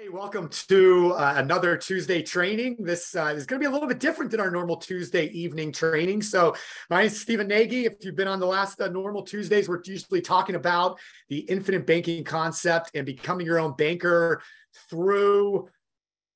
Hey, welcome to another Tuesday training. This is going to be a little bit different than our normal Tuesday evening training. So my name is Stephen Nagy. If you've been on the last normal Tuesdays, we're usually talking about the infinite banking concept and becoming your own banker through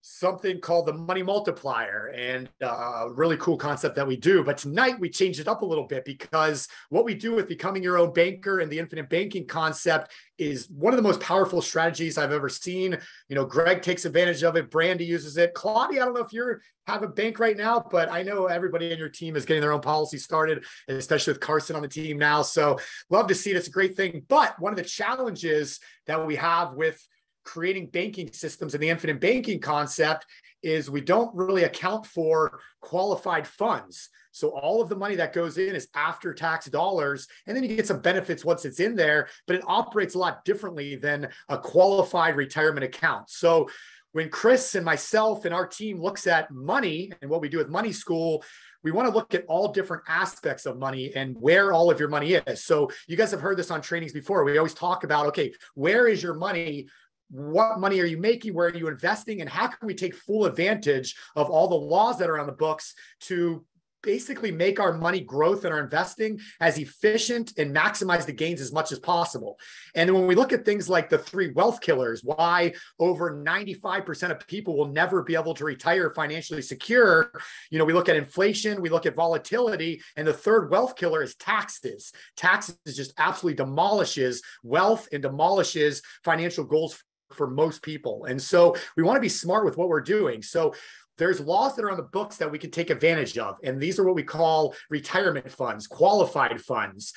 something called the money multiplier, and a really cool concept that we do. But tonight we changed it up a little bit because what we do with becoming your own banker and the infinite banking concept is one of the most powerful strategies I've ever seen. You know, Greg takes advantage of it. Brandy uses it. Claudia, I don't know if you have a bank right now, but I know everybody in your team is getting their own policy started, and especially with Carson on the team now. So love to see it. It's a great thing. But one of the challenges that we have with creating banking systems and the infinite banking concept is we don't really account for qualified funds. So all of the money that goes in is after tax dollars, and then you get some benefits once it's in there, but it operates a lot differently than a qualified retirement account. So when Chris and myself and our team looks at money and what we do with Money School, we want to look at all different aspects of money and where all of your money is. So you guys have heard this on trainings before. We always talk about, okay, where is your money? What money are you making? Where are you investing? And how can we take full advantage of all the laws that are on the books to basically make our money growth and our investing as efficient and maximize the gains as much as possible? And when we look at things like the three wealth killers, why over 95% of people will never be able to retire financially secure, you know, we look at inflation, we look at volatility, and the third wealth killer is taxes. Taxes just absolutely demolishes wealth and demolishes financial goals for most people. And so we want to be smart with what we're doing. So there's laws that are on the books that we can take advantage of. And these are what we call retirement funds, qualified funds.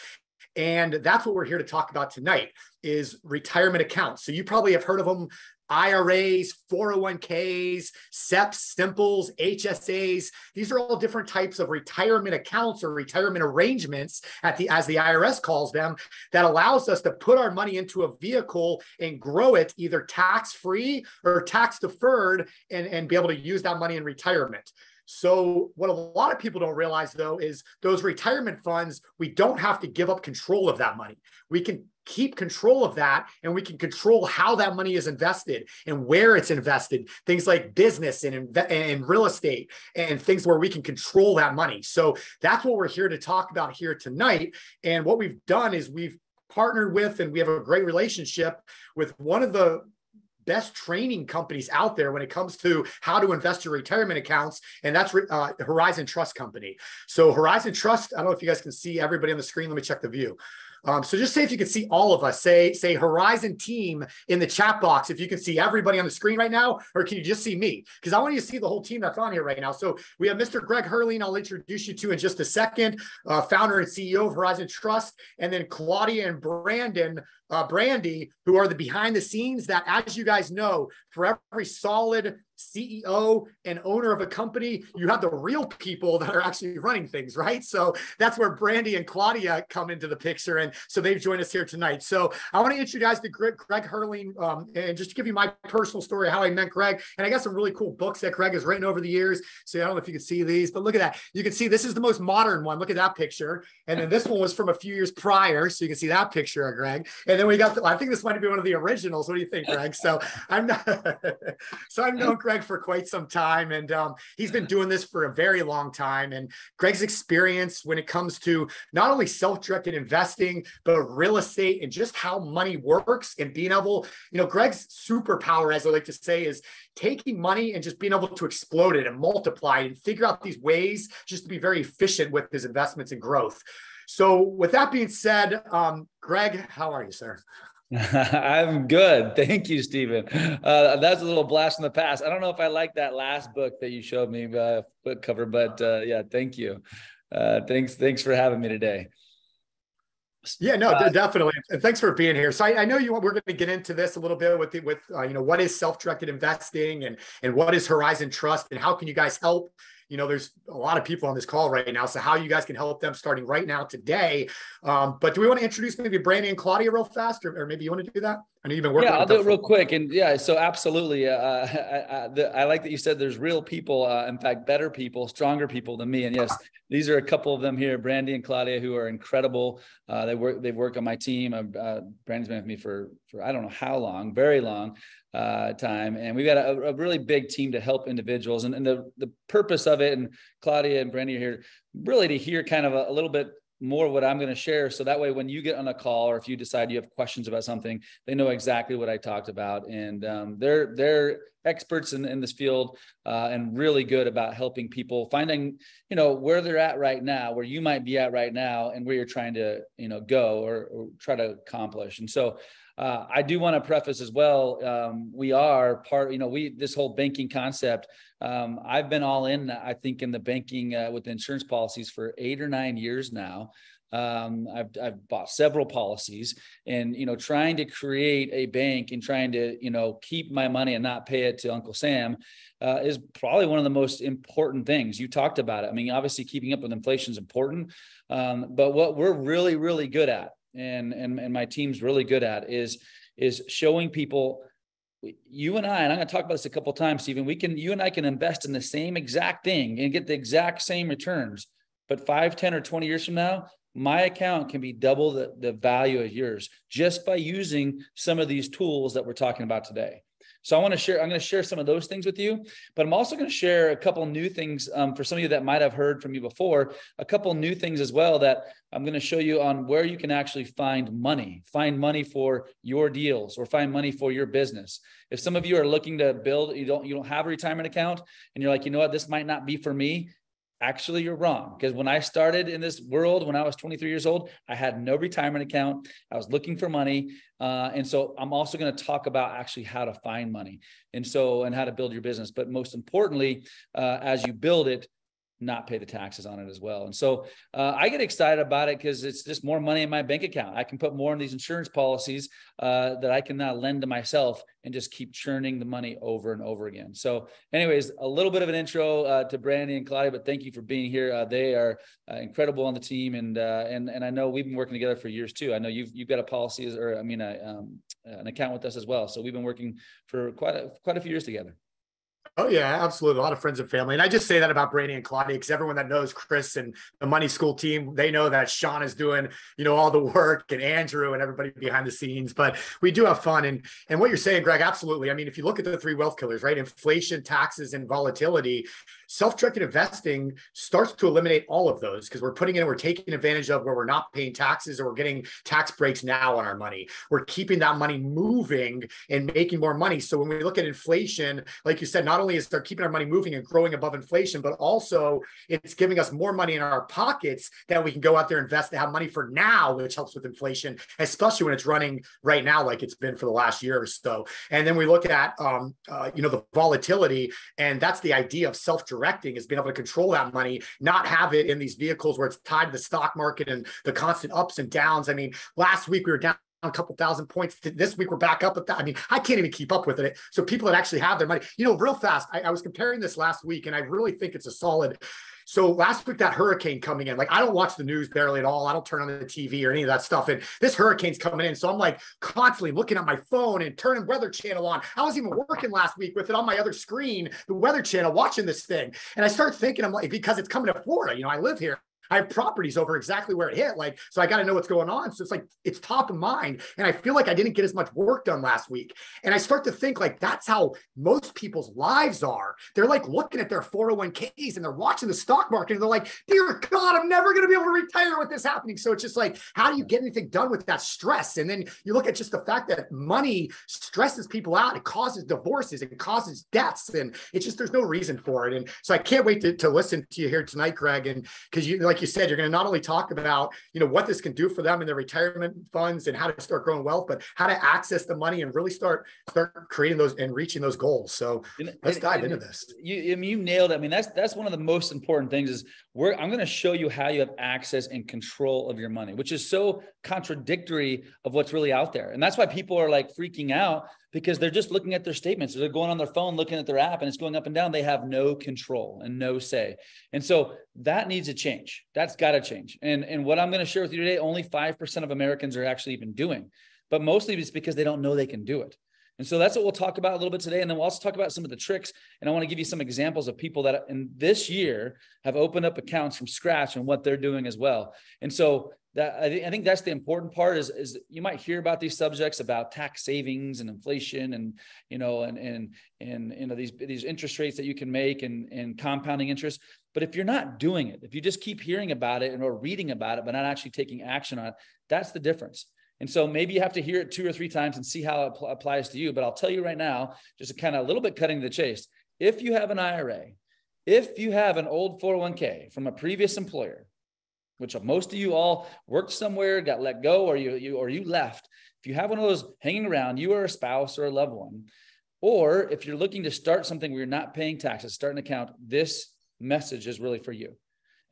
And that's what we're here to talk about tonight is retirement accounts. So you probably have heard of them: IRAs, 401ks, SEPs, Simples, HSAs. These are all different types of retirement accounts or retirement arrangements as the IRS calls them, that allows us to put our money into a vehicle and grow it either tax-free or tax-deferred and be able to use that money in retirement. So what a lot of people don't realize, though, is those retirement funds, we don't have to give up control of that money. We can keep control of that, and we can control how that money is invested and where it's invested. Things like business and real estate and things where we can control that money. So that's what we're here to talk about here tonight. And what we've done is we've partnered with, and we have a great relationship with one of the best training companies out there when it comes to how to invest your retirement accounts, and that's Horizon Trust Company. So Horizon Trust, I don't know if you guys can see everybody on the screen. Let me check the view. So just say if you can see all of us, say Horizon team in the chat box, if you can see everybody on the screen right now, or can you just see me? Because I want you to see the whole team that's on here right now. So we have Mr. Greg Herlean, I'll introduce you to in just a second, founder and CEO of Horizon Trust, and then Claudia and Brandy, who are the behind the scenes that, as you guys know, for every solid CEO and owner of a company, you have the real people that are actually running things, right? So that's where Brandy and Claudia come into the picture. And so they've joined us here tonight. So I want to introduce you guys to Greg Herlean, and just to give you my personal story, how I met Greg. And I got some really cool books that Greg has written over the years. So I don't know if you can see these, but look at that. You can see this is the most modern one. Look at that picture. And then this one was from a few years prior. So you can see that picture of Greg. And then we got, I think this might be one of the originals. What do you think, Greg? So I've known Greg for quite some time, and he's been doing this for a very long time. And Greg's experience when it comes to not only self-directed investing, but real estate and just how money works and being able, you know, Greg's superpower, as I like to say, is taking money and just being able to explode it and multiply it and figure out these ways just to be very efficient with his investments and growth. So with that being said, Greg, how are you, sir? I'm good. Thank you, Stephen. That's a little blast from the past. I don't know if I like that last book that you showed me, book cover, but yeah, thank you. Thanks for having me today. Yeah, no, definitely. And thanks for being here. So I know we're going to get into this a little bit with you know, what is self-directed investing and what is Horizon Trust and how can you guys help? You know, there's a lot of people on this call right now. So how you guys can help them starting right now today. But do we want to introduce maybe Brandy and Claudia real fast, or maybe you want to do that? I know you've been working Yeah, I'll with do them it real quick. And yeah, so absolutely. I like that you said there's real people, in fact, better people, stronger people than me. And yes, these are a couple of them here, Brandy and Claudia, who are incredible. They've worked on my team. Brandy's been with me for I don't know how long, very long time. And we've got a really big team to help individuals. And the purpose of it, and Claudia and Brandy are here really to hear kind of a little bit more of what I'm going to share. So that way, when you get on a call, or if you decide you have questions about something, they know exactly what I talked about. And they're experts in this field and really good about helping people finding, where they're at right now, where you might be at right now, and where you're trying to, go or try to accomplish. And so I do want to preface as well. We are part, this whole banking concept. I've been all in, I think, in the banking with the insurance policies for 8 or 9 years now. I've bought several policies, and, trying to create a bank and trying to, keep my money and not pay it to Uncle Sam is probably one of the most important things. You talked about it. I mean, obviously keeping up with inflation is important. But what we're really, really good at, and my team's really good at is showing people, you and I'm going to talk about this a couple of times, Stephen, you and I can invest in the same exact thing and get the exact same returns, but 5, 10, or 20 years from now, my account can be double the value of yours just by using some of these tools that we're talking about today. So I'm going to share some of those things with you, but I'm also going to share a couple new things for some of you that might have heard from me before, a couple new things as well that I'm going to show you on where you can actually find money for your deals, or find money for your business. If some of you are looking to build, you don't have a retirement account, and you're like, you know what, this might not be for me. Actually, you're wrong. Because when I started in this world, when I was 23 years old, I had no retirement account. I was looking for money. And so I'm also going to talk about actually how to find money and how to build your business. But most importantly, as you build it, not pay the taxes on it as well. And so I get excited about it because it's just more money in my bank account. I can put more in these insurance policies that I can now lend to myself and just keep churning the money over and over again. So anyways, a little bit of an intro to Brandy and Claudia, but thank you for being here. They are incredible on the team. And I know we've been working together for years too. I know you've got a policy an account with us as well. So we've been working for quite a few years together. Oh yeah, absolutely. A lot of friends and family. And I just say that about Brady and Claudia because everyone that knows Chris and the Money School team, they know that Sean is doing, all the work, and Andrew and everybody behind the scenes. But we do have fun. And what you're saying, Greg, absolutely. I mean, if you look at the 3 wealth killers, right? Inflation, taxes, and volatility, self-directed investing starts to eliminate all of those because we're taking advantage of where we're not paying taxes, or we're getting tax breaks now on our money. We're keeping that money moving and making more money. So when we look at inflation, like you said, not only is it keeping our money moving and growing above inflation, but also it's giving us more money in our pockets that we can go out there and invest to have money for now, which helps with inflation, especially when it's running right now like it's been for the last year or so. And then we look at, the volatility, and that's the idea of self-directing, is being able to control that money, not have it in these vehicles where it's tied to the stock market and the constant ups and downs. I mean, last week we were down a couple thousand points. This week we're back up at that. I mean, I can't even keep up with it. So people that actually have their money, real fast, I was comparing this last week, and I really think it's a solid. So last week, that hurricane coming in, like, I don't watch the news barely at all. I don't turn on the TV or any of that stuff. And this hurricane's coming in. So I'm like constantly looking at my phone and turning Weather Channel on. I was even working last week with it on my other screen, the Weather Channel, watching this thing. And I start thinking, I'm like, because it's coming to Florida, I live here. I have properties over exactly where it hit. So I got to know what's going on. So it's like, it's top of mind. And I feel like I didn't get as much work done last week. And I start to think that's how most people's lives are. They're looking at their 401ks and they're watching the stock market and they're like, dear God, I'm never going to be able to retire with this happening. So it's just how do you get anything done with that stress? And then you look at just the fact that money stresses people out. It causes divorces, it causes deaths. And it's just, there's no reason for it. And so I can't wait to listen to you here tonight, Greg. And because like you said, you're going to not only talk about, what this can do for them in their retirement funds and how to start growing wealth, but how to access the money and really start creating those and reaching those goals. So let's dive into this. You nailed it. I mean, that's one of the most important things is I'm going to show you how you have access and control of your money, which is so contradictory of what's really out there. And that's why people are freaking out, because they're just looking at their statements. They're going on their phone, looking at their app, and it's going up and down. They have no control and no say. And so that needs to change. That's got to change. And what I'm going to share with you today, only 5% of Americans are actually even doing. but mostly it's because they don't know they can do it. And so that's what we'll talk about a little bit today. And then we'll also talk about some of the tricks. And I want to give you some examples of people that in this year have opened up accounts from scratch and what they're doing as well. And so that I think that's the important part is you might hear about these subjects about tax savings and inflation and, you know, these interest rates that you can make and compounding interest. But if you're not doing it, if you just keep hearing about it or reading about it, but not actually taking action on it, that's the difference. And so maybe you have to hear it 2 or 3 times and see how it applies to you. But I'll tell you right now, just a kind of a little bit cutting to the chase. If you have an IRA, if you have an old 401k from a previous employer, which most of you all worked somewhere, got let go, or you left. If you have one of those hanging around, you or a spouse or a loved one, or if you're looking to start something where you're not paying taxes, start an account, this message is really for you.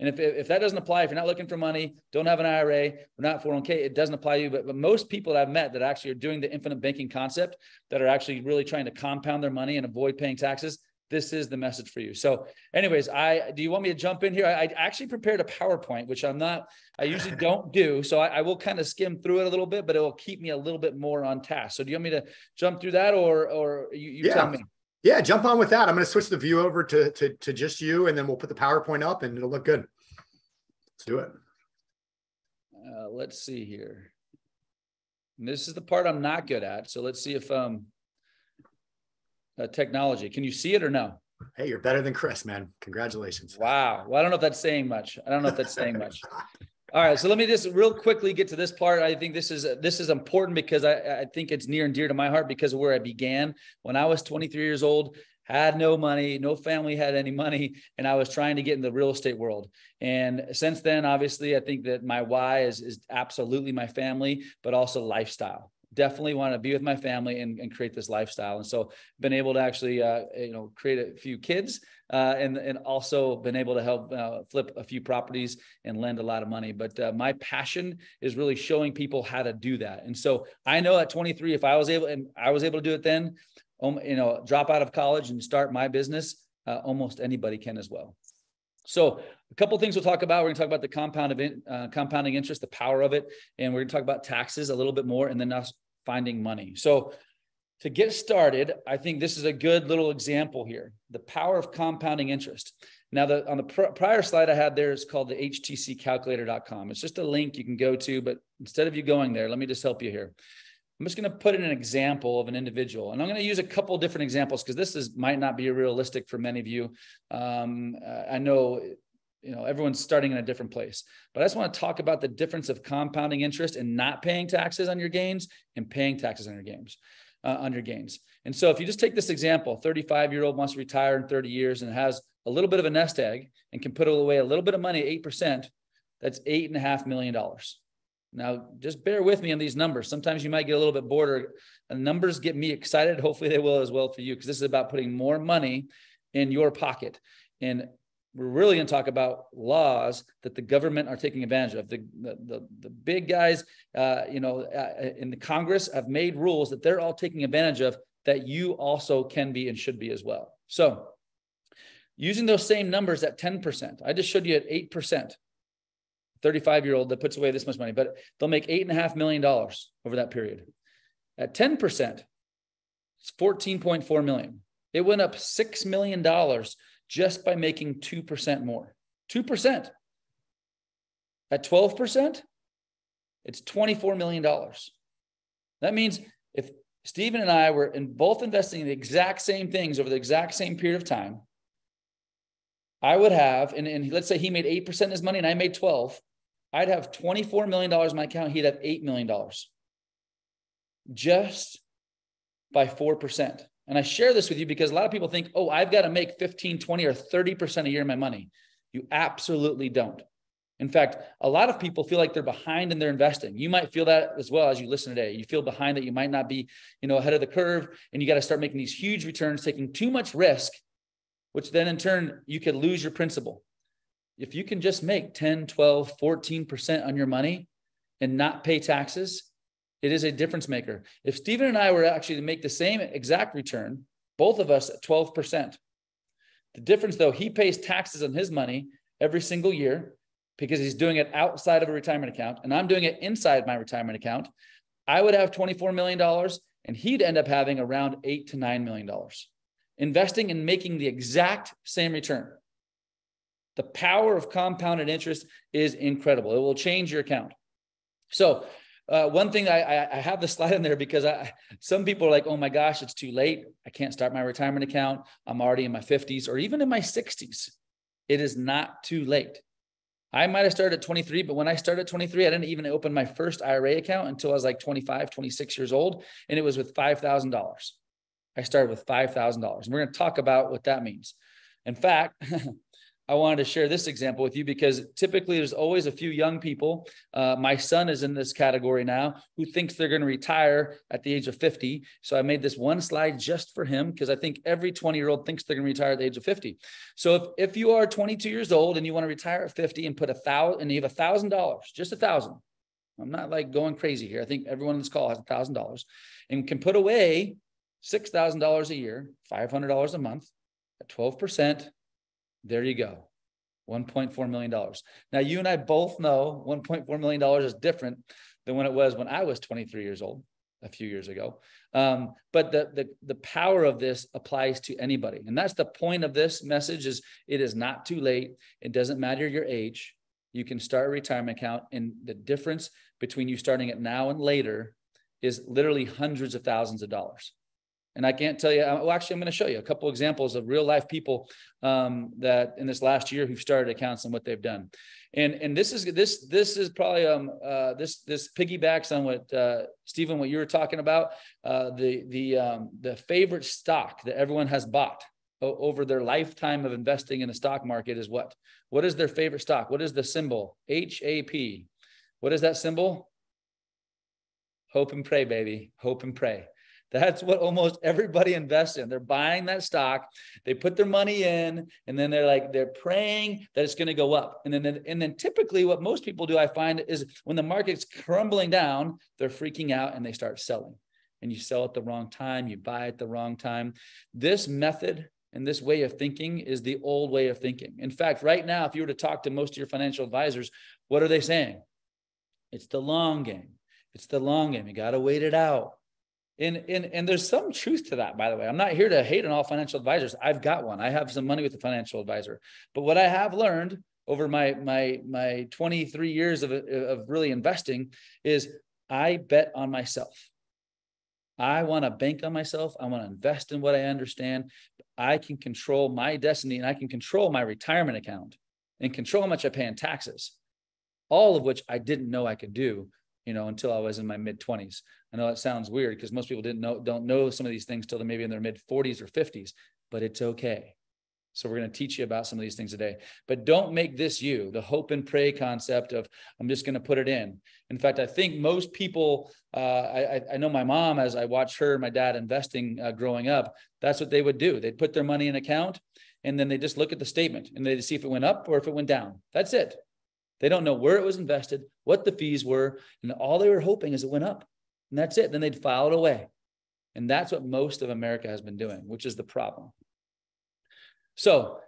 And if that doesn't apply, if you're not looking for money, don't have an IRA, or not 401k, it doesn't apply to you. But most people that I've met that actually are doing the infinite banking concept, that are actually really trying to compound their money and avoid paying taxes, this is the message for you. So anyways, do you want me to jump in here? I actually prepared a PowerPoint, which I usually don't do. So I will kind of skim through it a little bit, but it will keep me a little bit more on task. So do you want me to jump through that or you tell me? Yeah, jump on with that. I'm going to switch the view over to just you, and then we'll put the PowerPoint up and it'll look good. Let's do it. Let's see here. And this is the part I'm not good at. So let's see if technology. Can you see it or no? Hey, you're better than Chris, man. Congratulations. Wow. Well, I don't know if that's saying much. All right. So let me just real quickly get to this part. I think this is important because I think it's near and dear to my heart because of where I began. When I was 23 years old, had no money, no family had any money, and I was trying to get in the real estate world. And since then, obviously, I think that my why is absolutely my family, but also lifestyle. Definitely want to be with my family and create this lifestyle. And so been able to actually, create a few kids and also been able to help flip a few properties and lend a lot of money. But my passion is really showing people how to do that. And so I know at 23, if I was able to do it then, drop out of college and start my business, almost anybody can as well. So a couple of things we'll talk about. We're going to talk about the compounding interest, the power of it. And we're going to talk about taxes a little bit more and then us finding money. So to get started, I think this is a good little example here, the power of compounding interest. Now, on the prior slide I had there is called the htccalculator.com. It's just a link you can go to, but instead of you going there, let me just help you here. I'm just going to put in an example of an individual, and I'm going to use a couple of different examples because this might not be realistic for many of you. I know, everyone's starting in a different place, but I just want to talk about the difference of compounding interest and not paying taxes on your gains and paying taxes on your gains. And so if you just take this example, 35-year-old wants to retire in 30 years and has a little bit of a nest egg and can put away a little bit of money, 8%, that's $8.5 million. Now, just bear with me on these numbers. Sometimes you might get a little bit bored, or the numbers get me excited. Hopefully they will as well for you, because this is about putting more money in your pocket. And we're really going to talk about laws that the government are taking advantage of. The big guys, in the Congress have made rules that they're all taking advantage of that you also can be and should be as well. So using those same numbers at 10%, I just showed you at 8%. 35-year-old that puts away this much money, but they'll make $8.5 million over that period. At 10%, it's $14.4 million. It went up $6 million just by making 2% more. 2%. At 12%, it's $24 million. That means if Stephen and I were both investing in the exact same things over the exact same period of time, I would have, and let's say he made 8% of his money and I made 12, I'd have $24 million in my account. He'd have $8 million just by 4%. And I share this with you because a lot of people think, oh, I've got to make 15, 20, or 30% a year of my money. You absolutely don't. In fact, a lot of people feel like they're behind in their investing. You might feel that as well as you listen today. You feel behind, that you might not be, ahead of the curve, and you got to start making these huge returns, taking too much risk, which then in turn, you could lose your principal. If you can just make 10, 12, 14% on your money and not pay taxes, it is a difference maker. If Stephen and I were actually to make the same exact return, both of us at 12%, the difference though, he pays taxes on his money every single year because he's doing it outside of a retirement account, and I'm doing it inside my retirement account. I would have $24 million and he'd end up having around $8 to $9 million, investing and making the exact same return. The power of compounded interest is incredible. It will change your account. So one thing I have the slide in there because some people are like, oh my gosh, it's too late. I can't start my retirement account. I'm already in my 50s or even in my 60s. It is not too late. I might have started at 23, but when I started at 23, I didn't even open my first IRA account until I was like 25, 26 years old. And it was with $5,000. I started with $5,000. And we're going to talk about what that means. In fact, I wanted to share this example with you because typically there's always a few young people. My son is in this category now who thinks they're going to retire at the age of 50. So I made this one slide just for him because I think every 20-year-old thinks they're going to retire at the age of 50. So if you are 22 years old and you want to retire at 50 and put and you have $1,000, just $1,000. I'm not like going crazy here. I think everyone on this call has $1,000 and can put away $6,000 a year, $500 a month at 12%. There you go. $1.4 million. Now, you and I both know $1.4 million is different than when it was when I was 23 years old a few years ago. But the power of this applies to anybody. And that's the point of this message is it is not too late. It doesn't matter your age. You can start a retirement account. And the difference between you starting it now and later is literally hundreds of thousands of dollars. And I can't tell you, well, actually, I'm going to show you a couple examples of real life people that in this last year who've started accounts and what they've done. And this is probably this piggybacks on what Stephen, what you were talking about, the favorite stock that everyone has bought over their lifetime of investing in the stock market is what? What is their favorite stock? What is the symbol? HAP. What is that symbol? Hope and pray, baby. Hope and pray. That's what almost everybody invests in. They're buying that stock. They put their money in, and then they're praying that it's going to go up. And then typically what most people do, I find, is when the market's crumbling down, they're freaking out and they start selling. And you sell at the wrong time. You buy at the wrong time. This method and this way of thinking is the old way of thinking. In fact, right now, if you were to talk to most of your financial advisors, what are they saying? It's the long game. It's the long game. You got to wait it out. And there's some truth to that, by the way. I'm not here to hate on all financial advisors. I've got one. I have some money with a financial advisor. But what I have learned over my 23 years of really investing is I bet on myself. I want to bank on myself. I want to invest in what I understand. I can control my destiny and I can control my retirement account and control how much I pay in taxes, all of which I didn't know I could do, until I was in my mid-20s. I know that sounds weird because most people don't know some of these things till they're maybe in their mid-40s or 50s, but it's okay. So we're going to teach you about some of these things today. But don't make this the hope and pray concept of, I'm just going to put it in. In fact, I think most people, I know my mom, as I watched her and my dad investing growing up, that's what they would do. They'd put their money in an account, and then they just look at the statement, and they'd see if it went up or if it went down. That's it. They don't know where it was invested, what the fees were, and all they were hoping is it went up. And that's it. Then they'd file it away. And that's what most of America has been doing, which is the problem. So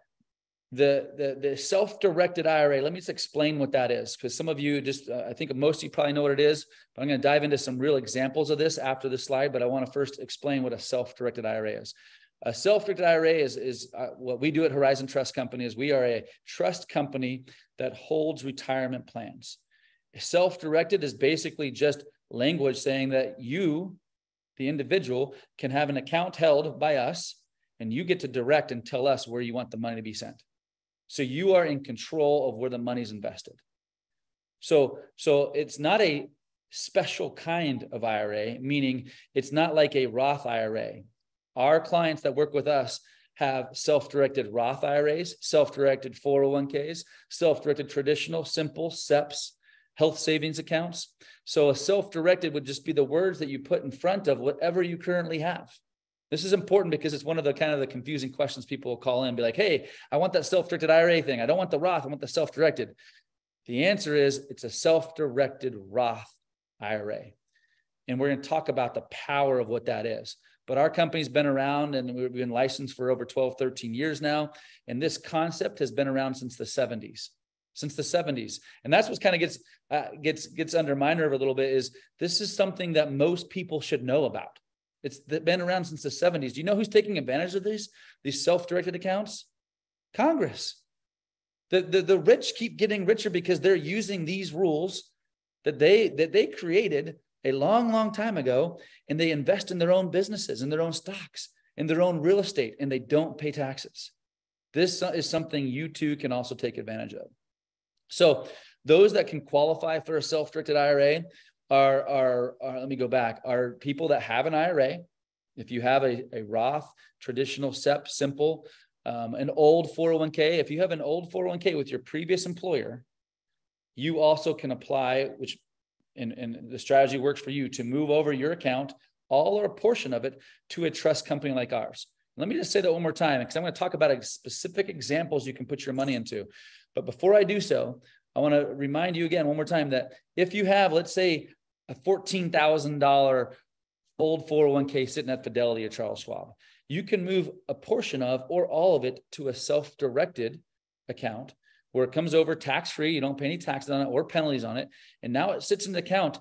the self-directed IRA, let me just explain what that is, because some of you I think most of you probably know what it is, but I'm going to dive into some real examples of this after this slide, but I want to first explain what a self-directed IRA is. A self-directed IRA is what we do at Horizon Trust Company. Is we are a trust company that holds retirement plans. Self-directed is basically just language saying that you, the individual, can have an account held by us, and you get to direct and tell us where you want the money to be sent. So you are in control of where the money's invested. So it's not a special kind of IRA, meaning it's not like a Roth IRA. Our clients that work with us have self-directed Roth IRAs, self-directed 401ks, self-directed traditional, simple SEPs, health savings accounts. So a self-directed would just be the words that you put in front of whatever you currently have. This is important because it's one of the kind of the confusing questions people will call in and be like, hey, I want that self-directed IRA thing. I don't want the Roth. I want the self-directed. The answer is it's a self-directed Roth IRA. And we're going to talk about the power of what that is. But our company's been around and we've been licensed for over 12, 13 years now. And this concept has been around since the 70s. since the 70s. And that's what kind of gets under my nerve a little bit, is this is something that most people should know about. It's been around since the 70s. Do you know who's taking advantage of these self-directed accounts? Congress. The rich keep getting richer because they're using these rules that they created a long, long time ago, and they invest in their own businesses, in their own stocks, in their own real estate, and they don't pay taxes. This is something you too can also take advantage of. So those that can qualify for a self-directed IRA are let me go back, are people that have an IRA. If you have a Roth, traditional SEP, simple, an old 401k, if you have an old 401k with your previous employer, you also can apply, which and the strategy works for you, to move over your account, all or a portion of it, to a trust company like ours. Let me just say that one more time, because I'm going to talk about specific examples you can put your money into. But before I do so, I want to remind you again one more time that if you have, let's say, a $14,000 old 401k sitting at Fidelity or Charles Schwab, you can move a portion of or all of it to a self-directed account where it comes over tax-free. You don't pay any taxes on it or penalties on it. And now it sits in the account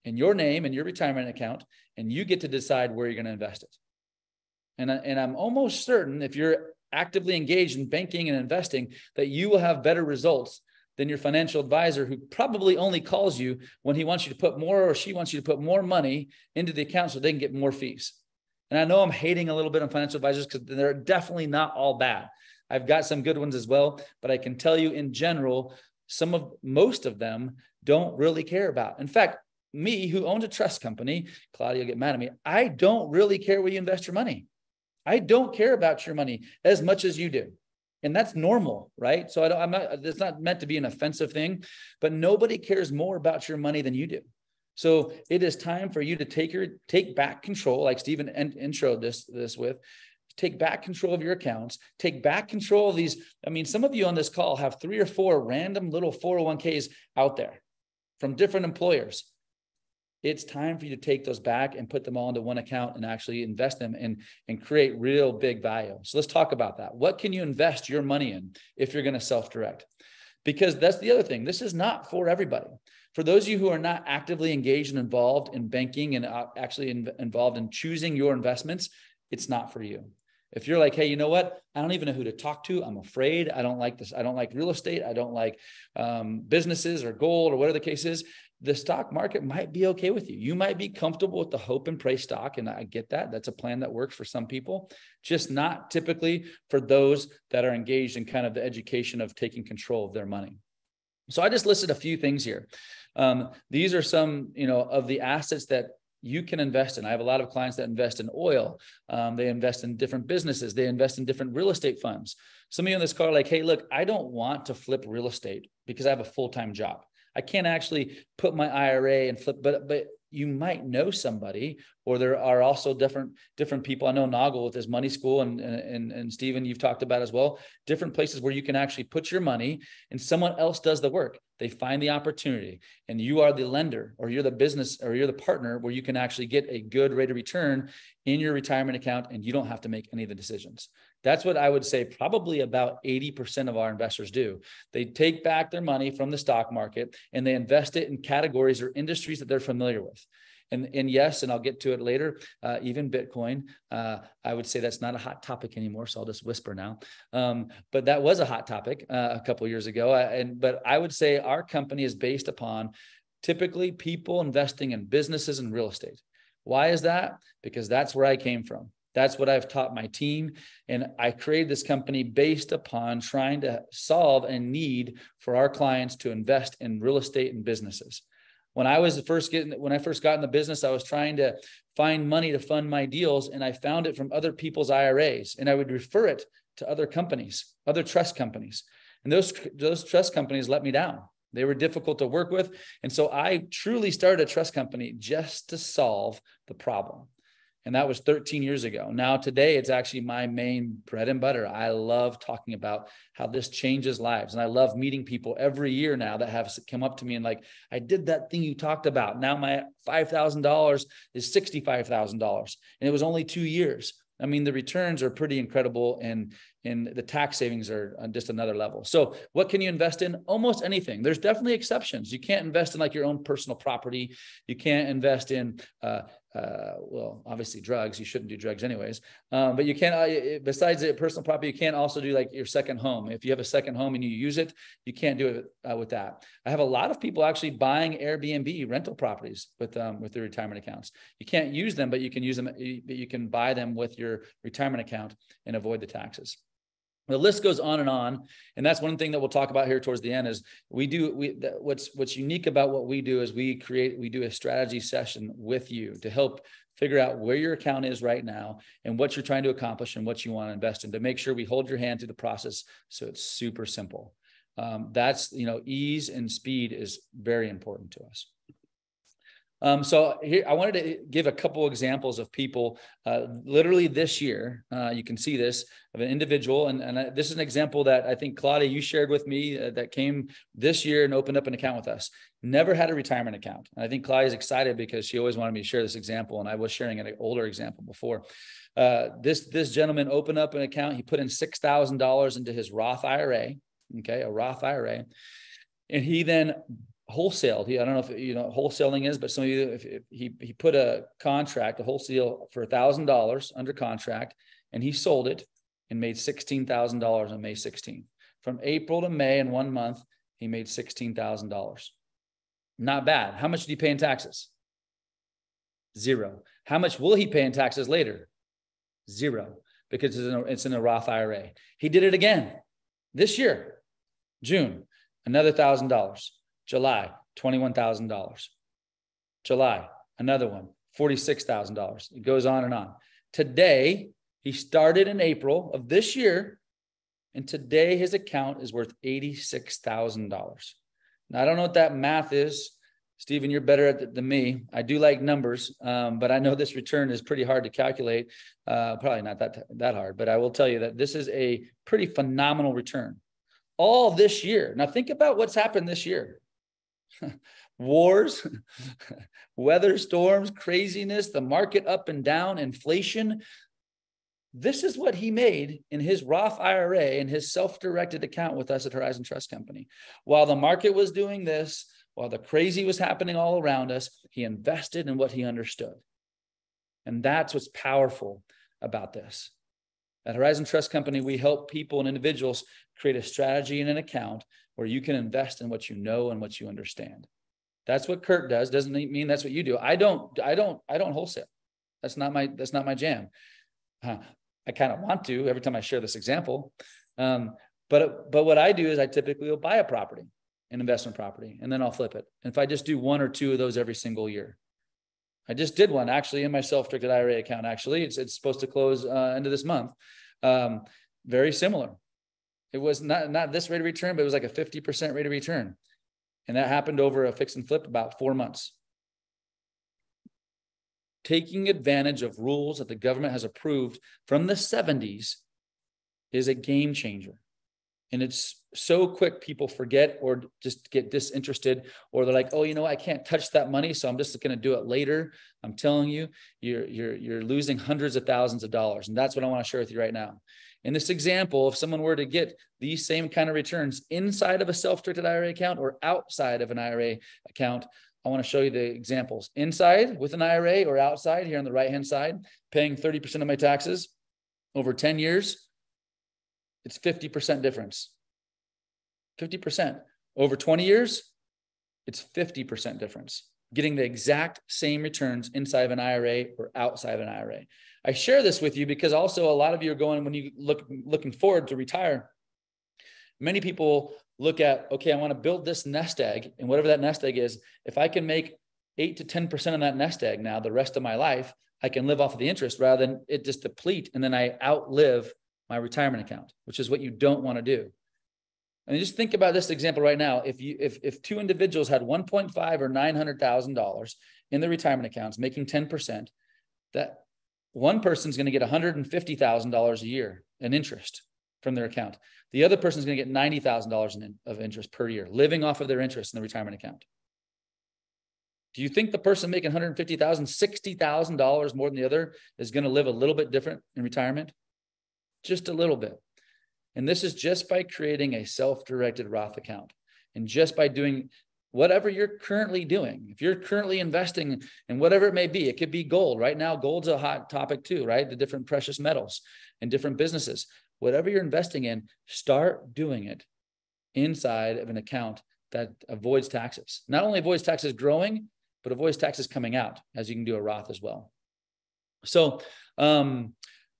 in your name and your retirement account, and you get to decide where you're going to invest it. And I'm almost certain, if you're actively engaged in banking and investing, that you will have better results than your financial advisor, who probably only calls you when he wants you to put more, or she wants you to put more money into the account so they can get more fees. And I know I'm hating a little bit on financial advisors because they're definitely not all bad. I've got some good ones as well, but I can tell you in general, most of them don't really care about. In fact, me, who owns a trust company, Claudia will get mad at me, I don't really care where you invest your money. I don't care about your money as much as you do. And that's normal, right? So it's not meant to be an offensive thing, but nobody cares more about your money than you do. So it is time for you to take back control, like Stephen introed this with. Take back control of your accounts, take back control of these. I mean, some of you on this call have 3 or 4 random little 401ks out there from different employers. It's time for you to take those back and put them all into one account and actually invest them and create real big value. So let's talk about that. What can you invest your money in if you're going to self-direct? Because that's the other thing. This is not for everybody. For those of you who are not actively engaged and involved in banking and actually involved in choosing your investments, it's not for you. If you're like, hey, you know what? I don't even know who to talk to. I'm afraid. I don't like this. I don't like real estate. I don't like businesses or gold or whatever the case is. The stock market might be okay with you. You might be comfortable with the hope and pray stock. And I get that. That's a plan that works for some people, just not typically for those that are engaged in kind of the education of taking control of their money. So I just listed a few things here. These are some, of the assets that you can invest in. I have a lot of clients that invest in oil. They invest in different businesses. They invest in different real estate funds. Some of you on this call are like, hey, look, I don't want to flip real estate because I have a full-time job. I can't actually put my IRA and flip, but you might know somebody, or there are also different people. I know Nagy with his money school, and Stephen, you've talked about as well, different places where you can actually put your money and someone else does the work. They find the opportunity and you are the lender, or you're the business, or you're the partner where you can actually get a good rate of return in your retirement account and you don't have to make any of the decisions. That's what I would say probably about 80% of our investors do. They take back their money from the stock market and they invest it in categories or industries that they're familiar with. And yes, and I'll get to it later, even Bitcoin, I would say that's not a hot topic anymore, so I'll just whisper now. But that was a hot topic a couple of years ago. But I would say our company is based upon typically people investing in businesses and real estate. Why is that? Because that's where I came from. That's what I've taught my team. And I created this company based upon trying to solve a need for our clients to invest in real estate and businesses. When I first got in the business, I was trying to find money to fund my deals, and I found it from other people's IRAs, and I would refer it to other companies, other trust companies. And those trust companies let me down. They were difficult to work with. And so I truly started a trust company just to solve the problem. And that was 13 years ago. Now, today, it's actually my main bread and butter. I love talking about how this changes lives. And I love meeting people every year now that have come up to me and like, I did that thing you talked about. Now my $5,000 is $65,000. And it was only 2 years. I mean, the returns are pretty incredible, and the tax savings are on just another level. So what can you invest in? Almost anything. There's definitely exceptions. You can't invest in like your own personal property. You can't invest in, well, obviously drugs. You shouldn't do drugs anyways. But you can't, besides the personal property, you can't also do like your second home. If you have a second home and you use it, you can't do it with that. I have a lot of people actually buying Airbnb rental properties with their retirement accounts. You can't use them, but you can use them. You can buy them with your retirement account and avoid the taxes. The list goes on, and that's one thing that we'll talk about here towards the end. Is what's unique about what we do is we do a strategy session with you to help figure out where your account is right now and what you're trying to accomplish and what you want to invest in, to make sure we hold your hand through the process so it's super simple. That's, ease and speed is very important to us. So here, I wanted to give a couple examples of people literally this year. You can see this of an individual. And this is an example that I think, Claudia, you shared with me that came this year and opened up an account with us. Never had a retirement account. And I think Claudia is excited because she always wanted me to share this example. And I was sharing an older example before. This gentleman opened up an account. He put in $6,000 into his Roth IRA, a Roth IRA. And he then wholesaled. I don't know if you know what wholesaling is, but some of you, if he put a wholesale for $1,000 under contract, and he sold it and made $16,000 on May 16th. From April to May in 1 month, he made $16,000. Not bad. How much did he pay in taxes? Zero. How much will he pay in taxes later? Zero, because it's in a Roth IRA. He did it again this year, June, another $1,000. July, $21,000. July, another one, $46,000. It goes on and on. Today, he started in April of this year, and today his account is worth $86,000. Now, I don't know what that math is. Stephen, you're better at it than me. I do like numbers, but I know this return is pretty hard to calculate. Probably not that hard, but I will tell you that this is a pretty phenomenal return. All this year. Now, think about what's happened this year. Wars, weather storms, craziness, the market up and down, inflation. This is what he made in his Roth IRA and his self-directed account with us at Horizon Trust Company. While the market was doing this, while the crazy was happening all around us, he invested in what he understood. And that's what's powerful about this. At Horizon Trust Company, we help people and individuals create a strategy and an account where you can invest in what you know and what you understand. That's what Kurt does. Doesn't mean that's what you do. I don't wholesale. That's not my jam. I kind of want to every time I share this example. But what I do is I typically will buy a property, an investment property, and then I'll flip it. And if I just do one or two of those every single year. I just did one actually in my self-directed IRA account. Actually, it's supposed to close end of this month. Very similar. It was not this rate of return, but it was like a 50% rate of return. And that happened over a fix and flip about 4 months. Taking advantage of rules that the government has approved from the 70s is a game changer. And it's so quick, people forget or just get disinterested, or they're like, oh, I can't touch that money, so I'm just going to do it later. I'm telling you, you're losing hundreds of thousands of dollars. And that's what I want to share with you right now. In this example, if someone were to get these same kind of returns inside of a self-directed IRA account or outside of an IRA account, I want to show you the examples. Inside with an IRA or outside here on the right-hand side, paying 30% of my taxes over 10 years, it's 50% difference. 50%. Over 20 years, it's 50% difference. Getting the exact same returns inside of an IRA or outside of an IRA. I share this with you because also a lot of you are going, when you looking forward to retire, many people look at, okay, I want to build this nest egg, and whatever that nest egg is, if I can make 8 to 10% of that nest egg now the rest of my life, I can live off of the interest rather than it just deplete and then I outlive my retirement account, which is what you don't want to do. And just think about this example right now. If two individuals had 1.5 or $900,000 in their retirement accounts, making 10%, that one person's going to get $150,000 a year in interest from their account. The other person's going to get $90,000 of interest per year, living off of their interest in the retirement account. Do you think the person making $150,000, $60,000 more than the other is going to live a little bit different in retirement? Just a little bit. And this is just by creating a self-directed Roth account, and just by doing whatever you're currently doing. If you're currently investing in whatever it may be, it could be gold. Right now, gold's a hot topic too, right? The different precious metals and different businesses. Whatever you're investing in, start doing it inside of an account that avoids taxes. Not only avoids taxes growing, but avoids taxes coming out, as you can do a Roth as well. So,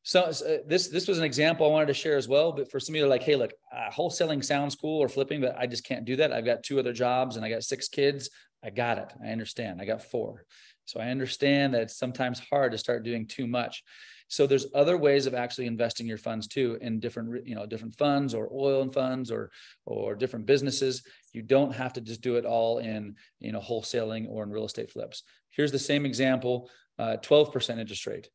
this was an example I wanted to share as well. But for some of you, like, hey, look, wholesaling sounds cool, or flipping, but I just can't do that. I've got 2 other jobs and I got 6 kids. I got it. I understand. I got 4. So I understand that it's sometimes hard to start doing too much. So there's other ways of actually investing your funds too, in different, different funds, or oil and funds, or different businesses. You don't have to just do it all in, wholesaling or in real estate flips. Here's the same example, 12% interest rate.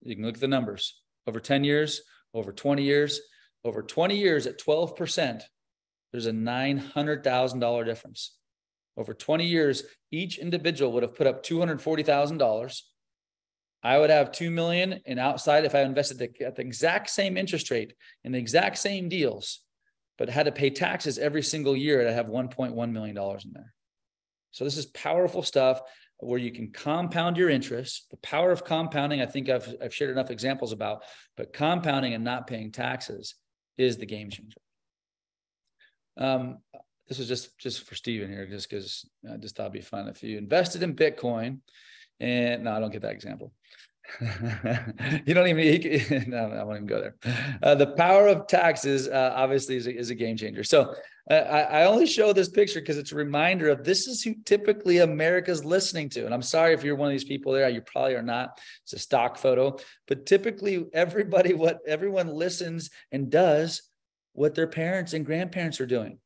You can look at the numbers over 10 years, over 20 years, over 20 years at 12%, there's a $900,000 difference. Over 20 years, each individual would have put up $240,000. I would have $2 million, and outside, if I invested at the exact same interest rate in the exact same deals, but had to pay taxes every single year, I'd have $1.1 million in there. So this is powerful stuff where you can compound your interest. The power of compounding, I think I've shared enough examples about, but compounding and not paying taxes is the game changer. This is just for Steven here, just because I just thought it'd be fun. If you invested in Bitcoin, and no, I don't get that example. You don't even, no, I won't even go there. The power of taxes obviously is a game changer. So I only show this picture because it's a reminder of this is who typically America's listening to. And I'm sorry if you're one of these people there, you probably are not. It's a stock photo, but typically everyone listens and does what their parents and grandparents are doing.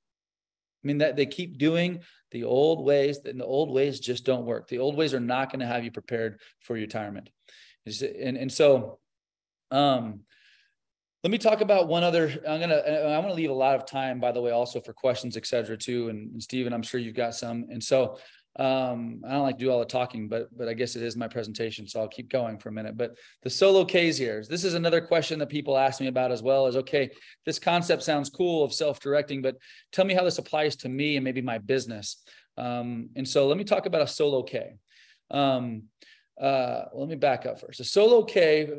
I mean, that they keep doing the old ways, and the old ways just don't work. The old ways are not going to have you prepared for retirement. And so, let me talk about one other. I want to leave a lot of time, by the way, also for questions, et cetera, too. And Steven, I'm sure you've got some. And so, I don't like to do all the talking, but I guess it is my presentation, so I'll keep going for a minute. But the solo Ks here, this is another question that people ask me about as well. Is, okay, this concept sounds cool of self-directing, but tell me how this applies to me and maybe my business. And so let me talk about a solo K. Let me back up first. A solo K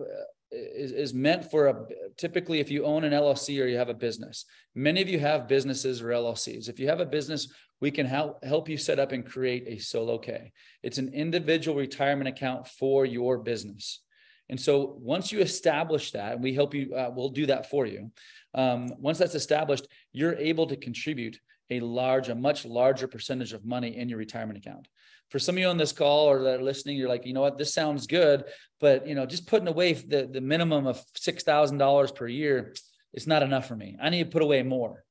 is meant for typically if you own an LLC or you have a business. Many of you have businesses or LLCs. If you have a business, we can help you set up and create a solo K. It's an individual retirement account for your business. And so once you establish that, and we help you, we'll do that for you. Once that's established, you're able to contribute a much larger percentage of money in your retirement account. For some of you on this call or that are listening, you're like, you know what, this sounds good, but just putting away the minimum of $6,000 per year, it's not enough for me. I need to put away more.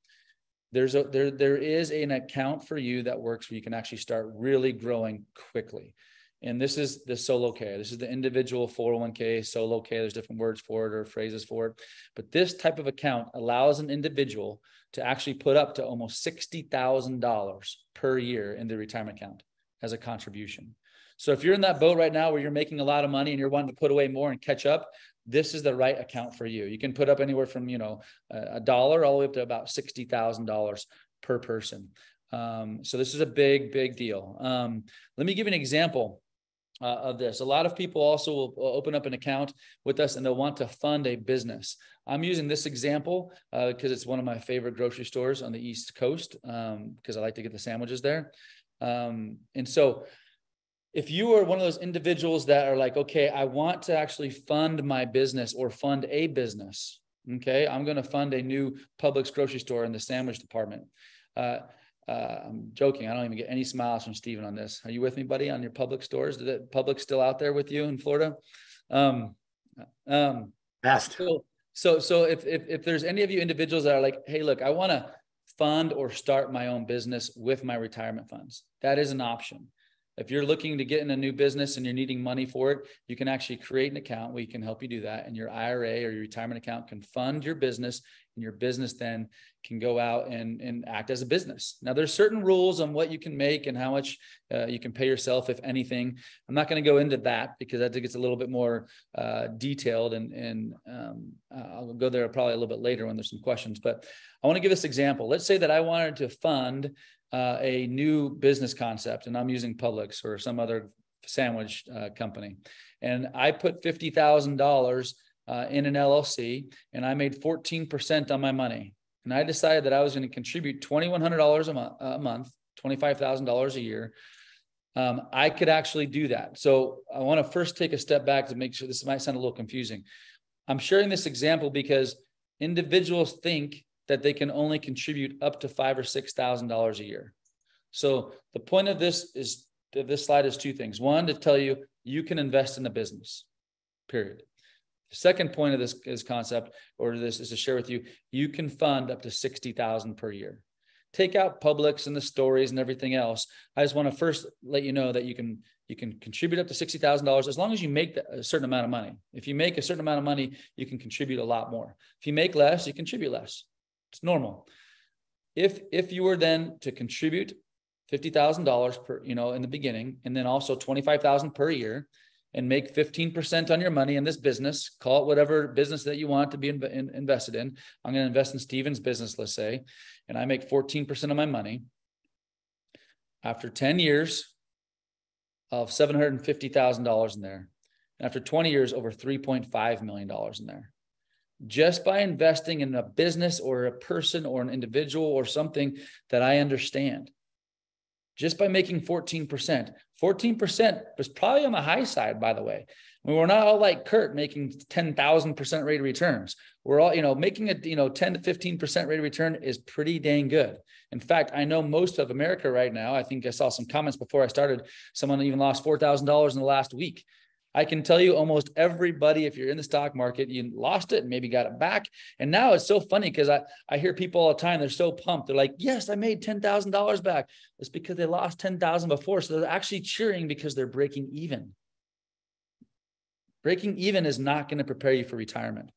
There is an account for you that works where you can actually start really growing quickly. And this is the solo K. This is the individual 401k, solo K. There's different words for it or phrases for it. But this type of account allows an individual to actually put up to almost $60,000 per year in the retirement account as a contribution. So if you're in that boat right now where you're making a lot of money and you're wanting to put away more and catch up, this is the right account for you. You can put up anywhere from, $1 all the way up to about $60,000 per person. So this is a big, big deal. Let me give you an example of this. A lot of people also will open up an account with us and they'll want to fund a business. I'm using this example because it's one of my favorite grocery stores on the East Coast because I like to get the sandwiches there. And so if you are one of those individuals that are like, okay, I want to actually fund my business or fund a business. Okay. I'm going to fund a new Publix grocery store in the sandwich department. I'm joking. I don't even get any smiles from Steven on this. Are you with me, buddy, on your Publix stores? Is that Publix still out there with you in Florida? Best. So if there's any of you individuals that are like, hey, look, I want to fund or start my own business with my retirement funds, that is an option. If you're looking to get in a new business and you're needing money for it, you can actually create an account. We can help you do that. And your IRA or your retirement account can fund your business, and your business then can go out and act as a business. Now, there's certain rules on what you can make and how much you can pay yourself, if anything. I'm not going to go into that because I think it's a little bit more detailed, and I'll go there probably a little bit later when there's some questions. But I want to give this example. Let's say that I wanted to fund a new business concept, and I'm using Publix or some other sandwich company. And I put $50,000 in an LLC, and I made 14% on my money. And I decided that I was going to contribute $2,100 a month, $25,000 a year. I could actually do that. So I want to first take a step back to make sure this might sound a little confusing. I'm sharing this example because individuals think that they can only contribute up to $5,000 or $6,000 a year. So the point of this slide is two things. One, to tell you, you can invest in a business, period. The second point of this concept, or this is to share with you, you can fund up to $60,000 per year. Take out Publix and the stories and everything else. I just want to first let you know that you can contribute up to $60,000 as long as you make a certain amount of money. If you make a certain amount of money, you can contribute a lot more. If you make less, you contribute less. It's normal. If you were then to contribute $50,000 per, in the beginning, and then also $25,000 per year, and make 15% on your money in this business, call it whatever business that you want to be invested in. I'm going to invest in Steven's business, let's say, and I make 14% of my money. After 10 years of $750,000 in there, and after 20 years, over $3.5 million in there. Just by investing in a business or a person or an individual or something that I understand. Just by making 14%. 14% was probably on the high side, by the way. I mean, we're not all like Kurt making 10,000% rate of returns. We're all, making a 10 to 15% rate of return is pretty dang good. In fact, I know most of America right now, I think I saw some comments before I started, someone even lost $4,000 in the last week. I can tell you almost everybody, if you're in the stock market, you lost it and maybe got it back. And now it's so funny because I hear people all the time, they're so pumped. They're like, yes, I made $10,000 back. It's because they lost 10,000 before. So they're actually cheering because they're breaking even. Breaking even is not going to prepare you for retirement.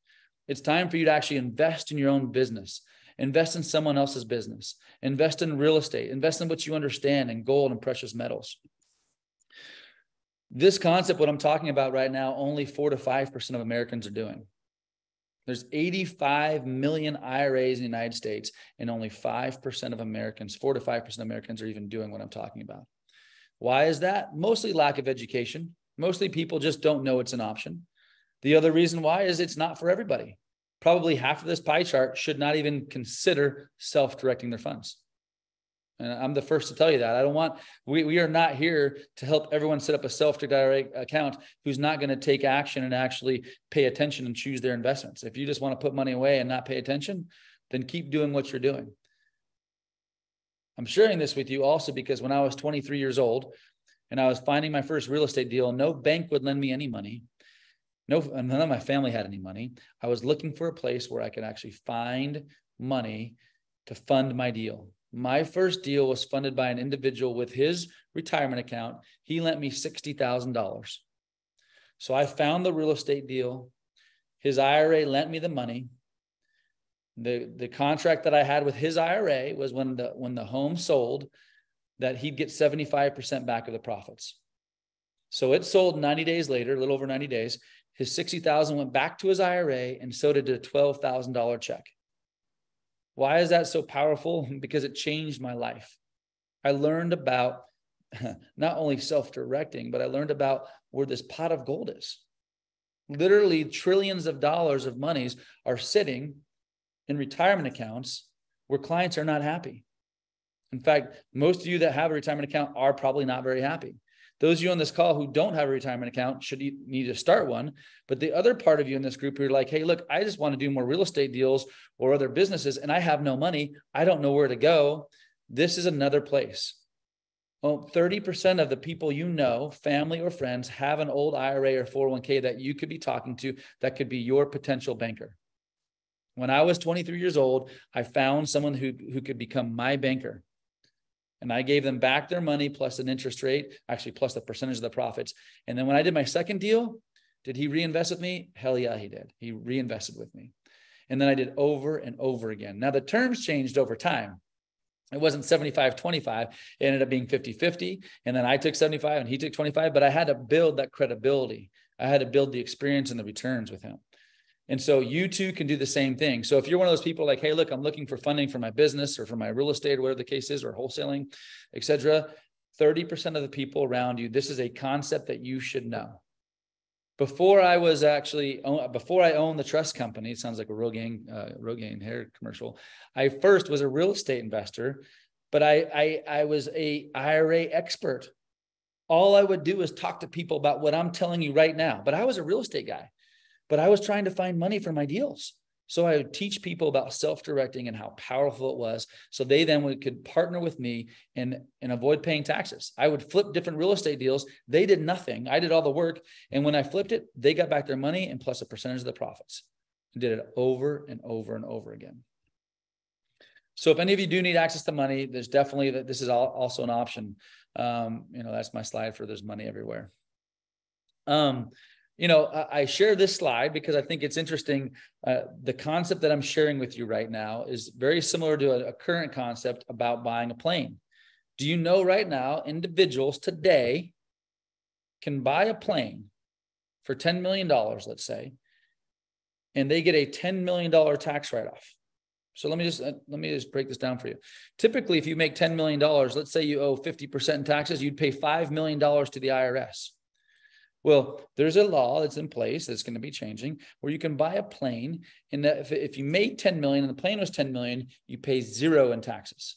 It's time for you to actually invest in your own business, invest in someone else's business, invest in real estate, invest in what you understand, in gold and precious metals. This concept, what I'm talking about right now, only 4 to 5% of Americans are doing. There's 85 million IRAs in the United States, and only 5% of Americans, 4 to 5% of Americans are even doing what I'm talking about. Why is that? Mostly lack of education. Mostly people just don't know it's an option. The other reason why is it's not for everybody. Probably half of this pie chart should not even consider self-directing their funds. And I'm the first to tell you that. We are not here to help everyone set up a self-directed account who's not going to take action and actually pay attention and choose their investments. If you just want to put money away and not pay attention, then keep doing what you're doing. I'm sharing this with you also because when I was 23 years old and I was finding my first real estate deal, no bank would lend me any money. None of my family had any money. I was looking for a place where I could actually find money to fund my deal. My first deal was funded by an individual with his retirement account. He lent me $60,000. So I found the real estate deal. His IRA lent me the money. The contract that I had with his IRA was when the home sold, that he'd get 75% back of the profits. So it sold 90 days later, a little over 90 days. His $60,000 went back to his IRA, and so did a $12,000 check. Why is that so powerful? Because it changed my life. I learned about not only self-directing, but I learned about where this pot of gold is. Literally trillions of dollars of monies are sitting in retirement accounts where clients are not happy. In fact, most of you that have a retirement account are probably not very happy. Those of you on this call who don't have a retirement account need to start one. But the other part of you in this group who are like, hey, look, I just want to do more real estate deals or other businesses, and I have no money. I don't know where to go. This is another place. Well, 30% of the people you know, family or friends, have an old IRA or 401k that you could be talking to that could be your potential banker. When I was 23 years old, I found someone who could become my banker. And I gave them back their money plus an interest rate, actually plus the percentage of the profits. And then when I did my second deal, did he reinvest with me? Hell yeah, he did. He reinvested with me. And then I did over and over again. Now the terms changed over time. It wasn't 75-25. It ended up being 50-50. And then I took 75 and he took 25, but I had to build that credibility. I had to build the experience and the returns with him. And so you too can do the same thing. So if you're one of those people like, hey, look, I'm looking for funding for my business or for my real estate or whatever the case is, or wholesaling, et cetera, 30% of the people around you, this is a concept that you should know. Before I owned the trust company, it sounds like a Rogaine hair commercial. I first was a real estate investor, but I was a IRA expert. All I would do is talk to people about what I'm telling you right now. But I was a real estate guy. But I was trying to find money for my deals. So I would teach people about self-directing and how powerful it was. So they then could partner with me and avoid paying taxes. I would flip different real estate deals. They did nothing. I did all the work. And when I flipped it, they got back their money and plus a percentage of the profits. And did it over and over and over again. So if any of you do need access to money, there's definitely this is also an option. That's my slide for there's money everywhere. I share this slide because I think it's interesting. The concept that I'm sharing with you right now is very similar to a current concept about buying a plane. Do you know right now, individuals today can buy a plane for $10 million, let's say, and they get a $10 million tax write-off. So let me just break this down for you. Typically, if you make $10 million, let's say you owe 50% in taxes, you'd pay $5 million to the IRS. Well, there's a law that's in place that's going to be changing where you can buy a plane, and that if you made 10 million and the plane was 10 million, you pay zero in taxes.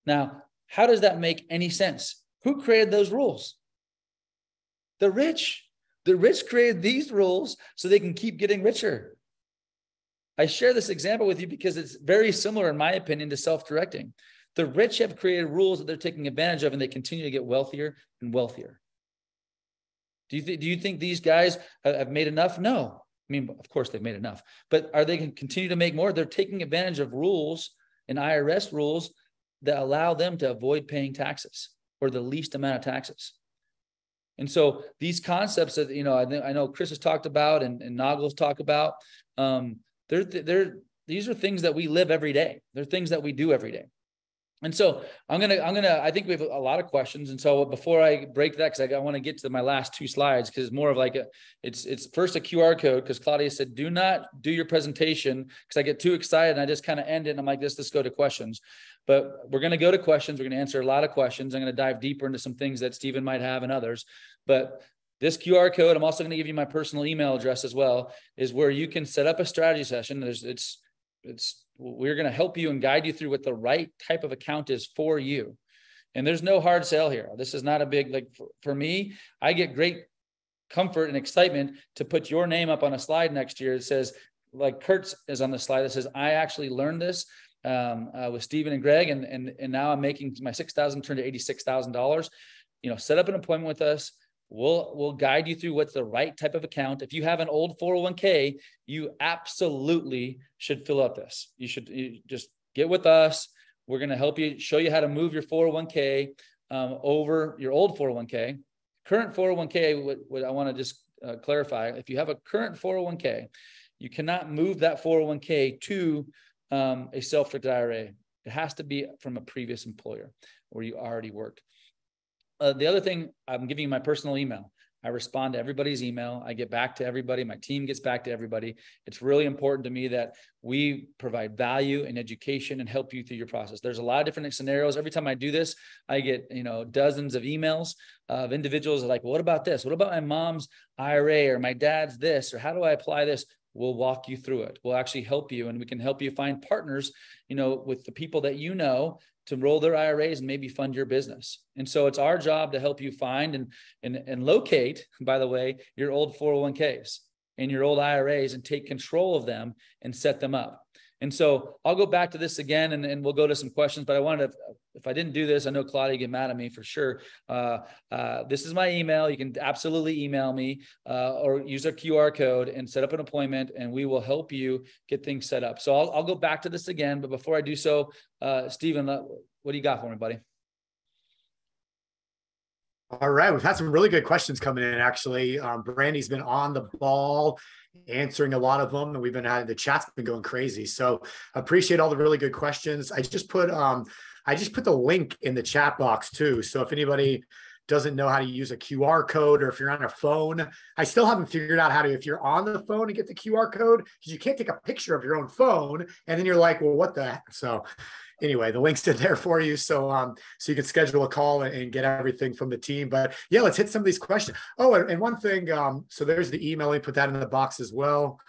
Now, how does that make any sense? Who created those rules? The rich. The rich created these rules so they can keep getting richer. I share this example with you because it's very similar, in my opinion, to self-directing. The rich have created rules that they're taking advantage of, and they continue to get wealthier and wealthier. Do you think these guys have made enough? No. I mean, of course they've made enough, but are they going to continue to make more? They're taking advantage of rules and IRS rules that allow them to avoid paying taxes or the least amount of taxes. And so these concepts that, I know Chris has talked about and Nagel's talked about, these are things that we live every day. They're things that we do every day. And so I think we have a lot of questions. And so before I break that, because I want to get to my last two slides, because it's more of like it's first a QR code, because Claudia said, do not do your presentation, because I get too excited and I just kind of end it. And I'm like, let's go to questions. But we're going to go to questions. We're going to answer a lot of questions. I'm going to dive deeper into some things that Stephen might have and others. But this QR code, I'm also going to give you my personal email address as well, is where you can set up a strategy session. We're going to help you and guide you through what the right type of account is for you. And there's no hard sell here. This is not a big, for me, I get great comfort and excitement to put your name up on a slide next year. It says, like Kurt's is on the slide that says, I actually learned this with Stephen and Greg, and now I'm making my $6,000 turn to $86,000. Set up an appointment with us. We'll guide you through what's the right type of account. If you have an old 401k, you absolutely should fill out this. You just get with us. We're going to help you, show you how to move your 401k over your old 401k. Current 401k, what I want to just clarify, if you have a current 401k, you cannot move that 401k to a self-directed IRA. It has to be from a previous employer where you already worked. The other thing, I'm giving you my personal email. I respond to everybody's email. I get back to everybody. My team gets back to everybody. It's really important to me that we provide value and education and help you through your process. There's a lot of different scenarios. Every time I do this, I get, dozens of emails of individuals like, what about this? What about my mom's IRA or my dad's this? Or how do I apply this? We'll walk you through it. We'll actually help you, and we can help you find partners, with the people that to roll their IRAs and maybe fund your business. And so it's our job to help you find and locate, by the way, your old 401ks and your old IRAs and take control of them and set them up. And so I'll go back to this again and we'll go to some questions, but I wanted to, if I didn't do this, I know Claudia get mad at me for sure. This is my email. You can absolutely email me or use a QR code and set up an appointment, and we will help you get things set up. So I'll go back to this again, but before I do so, Stephen, what do you got for me, buddy? All right, we've had some really good questions coming in. Actually, Brandy's been on the ball, answering a lot of them, and we've been having the chat's been going crazy. So appreciate all the really good questions. I just put the link in the chat box too. So if anybody doesn't know how to use a QR code, or if you're on a phone, I still haven't figured out how to, if you're on the phone and get the QR code, because you can't take a picture of your own phone, and then you're like, well, what the heck? So anyway, the link's in there for you. So so you can schedule a call and get everything from the team. But yeah, let's hit some of these questions. Oh, and one thing, so there's the email. Let me put that in the box as well.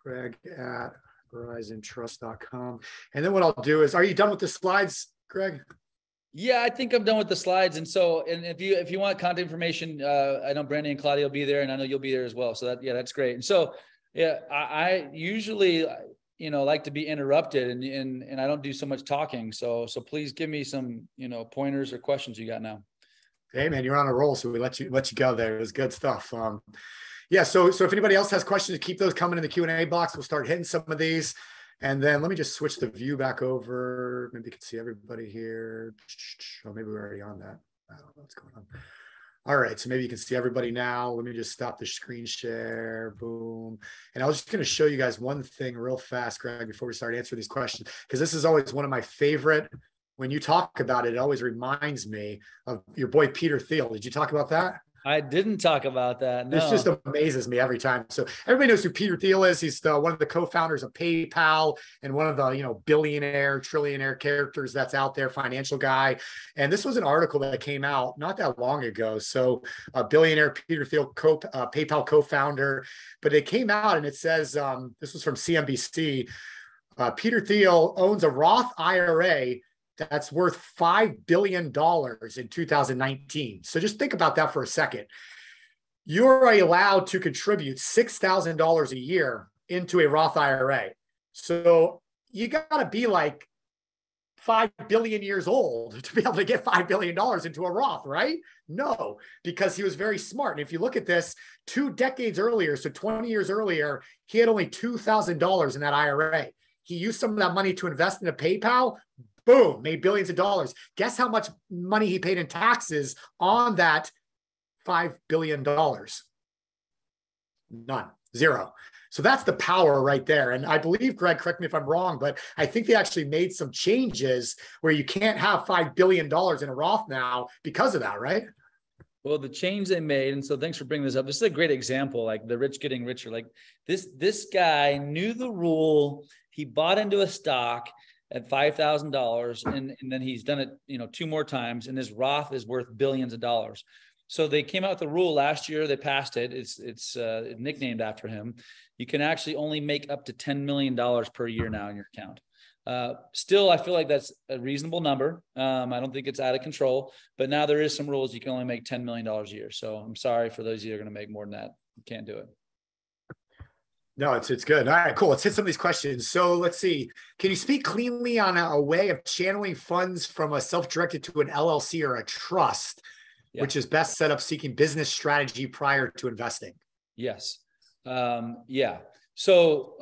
Greg at horizontrust.com. And then what I'll do is, are you done with the slides, Greg? Yeah, I think I'm done with the slides. And so, and if you want contact information, I know Brandy and Claudia will be there, and I know you'll be there as well. So that, yeah, that's great. And so, yeah, I usually, like to be interrupted, and I don't do so much talking. So please give me some, pointers or questions you got now. Hey man, you're on a roll. So we let you go there. It was good stuff. Yeah. So if anybody else has questions, keep those coming in the Q&A box. We'll start hitting some of these. And then let me just switch the view back over. Maybe you can see everybody here. Oh, maybe we're already on that. I don't know what's going on. All right, so maybe you can see everybody now. Let me just stop the screen share. Boom. And I was just going to show you guys one thing real fast, Greg, before we start answering these questions, because this is always one of my favorite. When you talk about it, it always reminds me of your boy, Peter Thiel. Did you talk about that? I didn't talk about that. No. This just amazes me every time. So everybody knows who Peter Thiel is. He's one of the co-founders of PayPal and one of the billionaire, trillionaire characters that's out there, financial guy. And this was an article that came out not that long ago. So a billionaire Peter Thiel, PayPal co-founder, but it came out and it says, this was from CNBC, Peter Thiel owns a Roth IRA that's worth $5 billion in 2019. So just think about that for a second. You're allowed to contribute $6,000 a year into a Roth IRA. So you got to be like 5 billion years old to be able to get $5 billion into a Roth, right? No, because he was very smart. And if you look at this, 2 decades earlier, so 20 years earlier, he had only $2,000 in that IRA. He used some of that money to invest into PayPal. Boom, made billions of dollars. Guess how much money he paid in taxes on that $5 billion? None, zero. So that's the power right there. And I believe, Greg, correct me if I'm wrong, but I think they actually made some changes where you can't have $5 billion in a Roth now because of that, right? Well, the change they made, and so thanks for bringing this up. This is a great example, like the rich getting richer. Like this guy knew the rule. He bought into a stock at $5,000, and then he's done it, 2 more times, and his Roth is worth billions of dollars. So they came out with the rule last year. They passed it. It's nicknamed after him. You can actually only make up to $10 million per year now in your account. Still, I feel like that's a reasonable number. I don't think it's out of control, but now there is some rules. You can only make $10 million a year. So I'm sorry for those of you that are going to make more than that. You can't do it. No, it's good. All right, cool. Let's hit some of these questions. So let's see. Can you speak cleanly on a way of channeling funds from a self-directed to an LLC or a trust, which is best set up seeking business strategy prior to investing? Yes. Yeah. So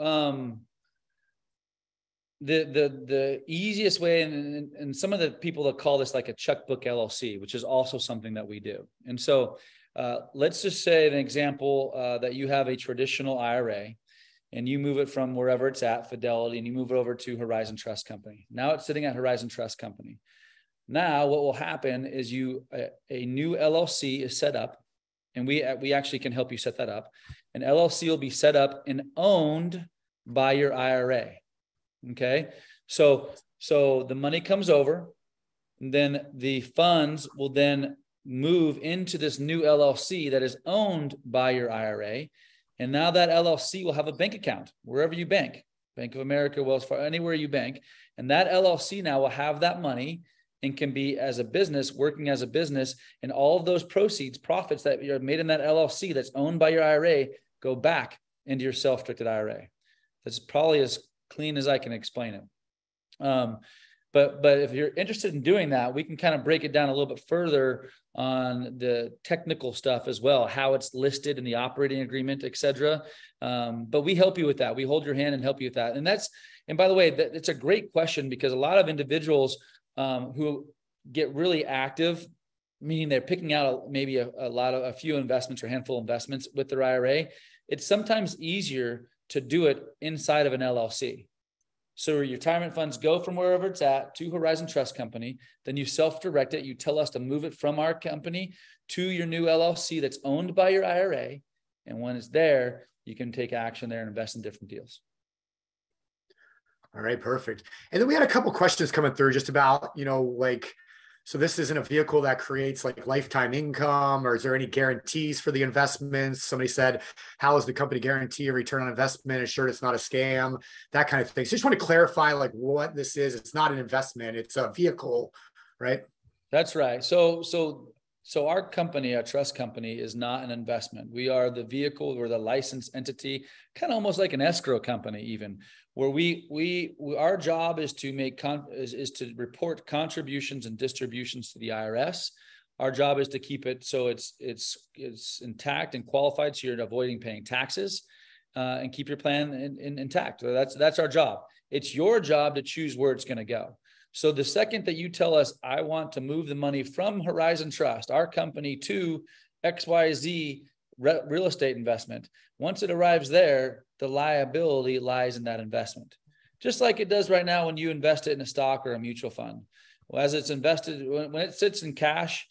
the easiest way, and some of the people that call this like a checkbook LLC, which is also something that we do. And so let's just say an example that you have a traditional IRA, and you move it from wherever it's at, Fidelity, and you move it over to Horizon Trust Company. Now it's sitting at Horizon Trust Company. Now what will happen is a new LLC is set up, and we actually can help you set that up. An LLC will be set up and owned by your IRA. Okay, so the money comes over, and then the funds will then move into this new LLC that is owned by your IRA. And now that LLC will have a bank account wherever you bank, Bank of America, Wells Fargo, anywhere you bank. And that LLC now will have that money and can be as a business, working as a business. And all of those proceeds, profits that are made in that LLC that's owned by your IRA go back into your self-directed IRA. That's probably as clean as I can explain it. But if you're interested in doing that, we can kind of break it down a little bit further on the technical stuff as well, how it's listed in the operating agreement, et cetera. But we help you with that. We hold your hand and help you with that. And by the way, it's a great question, because a lot of individuals who get really active meaning they're picking out maybe a few investments or handful of investments with their IRA, it's sometimes easier to do it inside of an LLC. So your retirement funds go from wherever it's at to Horizon Trust Company. Then you self-direct it. You tell us to move it from our company to your new LLC that's owned by your IRA. And when it's there, you can take action there and invest in different deals. All right, perfect. And then we had a couple questions coming through just about, like, so this isn't a vehicle that creates like lifetime income, or is there any guarantees for the investments? Somebody said, how is the company guarantee a return on investment? Assured it's not a scam, that kind of thing. So just want to clarify like what this is. It's not an investment, it's a vehicle, right? That's right. So our company, our trust company, is not an investment. We are the vehicle, we're the licensed entity, kind of almost like an escrow company, even, where our job is to is to report contributions and distributions to the IRS. Our job is to keep it so it's intact and qualified, so you're avoiding paying taxes, and keep your plan intact. So that's our job. It's your job to choose where it's going to go. So the second that you tell us, I want to move the money from Horizon Trust, our company, to XYZ real estate investment, once it arrives there, the liability lies in that investment. Just like it does right now when you invest it in a stock or a mutual fund. Well, as it's invested, when it sits in cash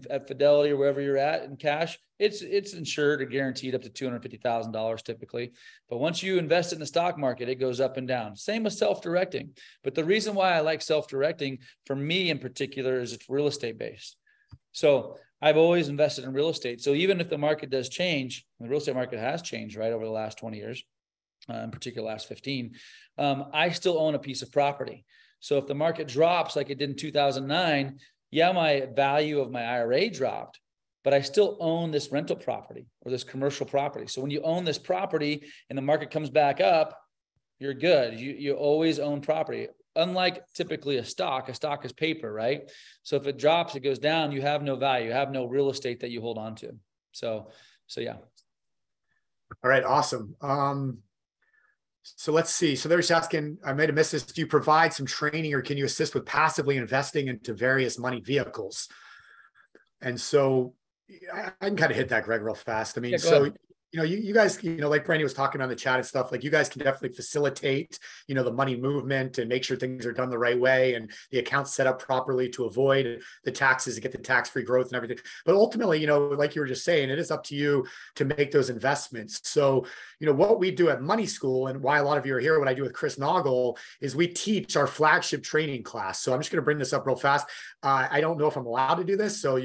at Fidelity or wherever you're at in cash, it's insured or guaranteed up to $250,000 typically. But once you invest in the stock market, it goes up and down. Same with self-directing. But the reason why I like self-directing for me in particular is it's real estate based. So I've always invested in real estate. So even if the market does change, the real estate market has changed, right, over the last 20 years, in particular last 15, I still own a piece of property. So if the market drops like it did in 2009, yeah, my value of my IRA dropped, but I still own this rental property or this commercial property. So when you own this property and the market comes back up, you're good. You always own property. Unlike typically a stock is paper, right? So if it drops, it goes down, you have no value, you have no real estate that you hold on to. So yeah. All right, awesome. So let's see. So they're just asking, I might have missed this. Do you provide some training or can you assist with passively investing into various money vehicles? And so I can kind of hit that, Greg, real fast. I mean, yeah, you guys, like Brandy was talking on the chat and stuff, like you guys can definitely facilitate, the money movement and make sure things are done the right way and the account's set up properly to avoid the taxes, to get the tax-free growth and everything. But ultimately, like you were just saying, it is up to you to make those investments. So, what we do at Money School and why a lot of you are here, what I do with Chris Noggle is we teach our flagship training class. So I'm just going to bring this up real fast. I don't know if I'm allowed to do this, so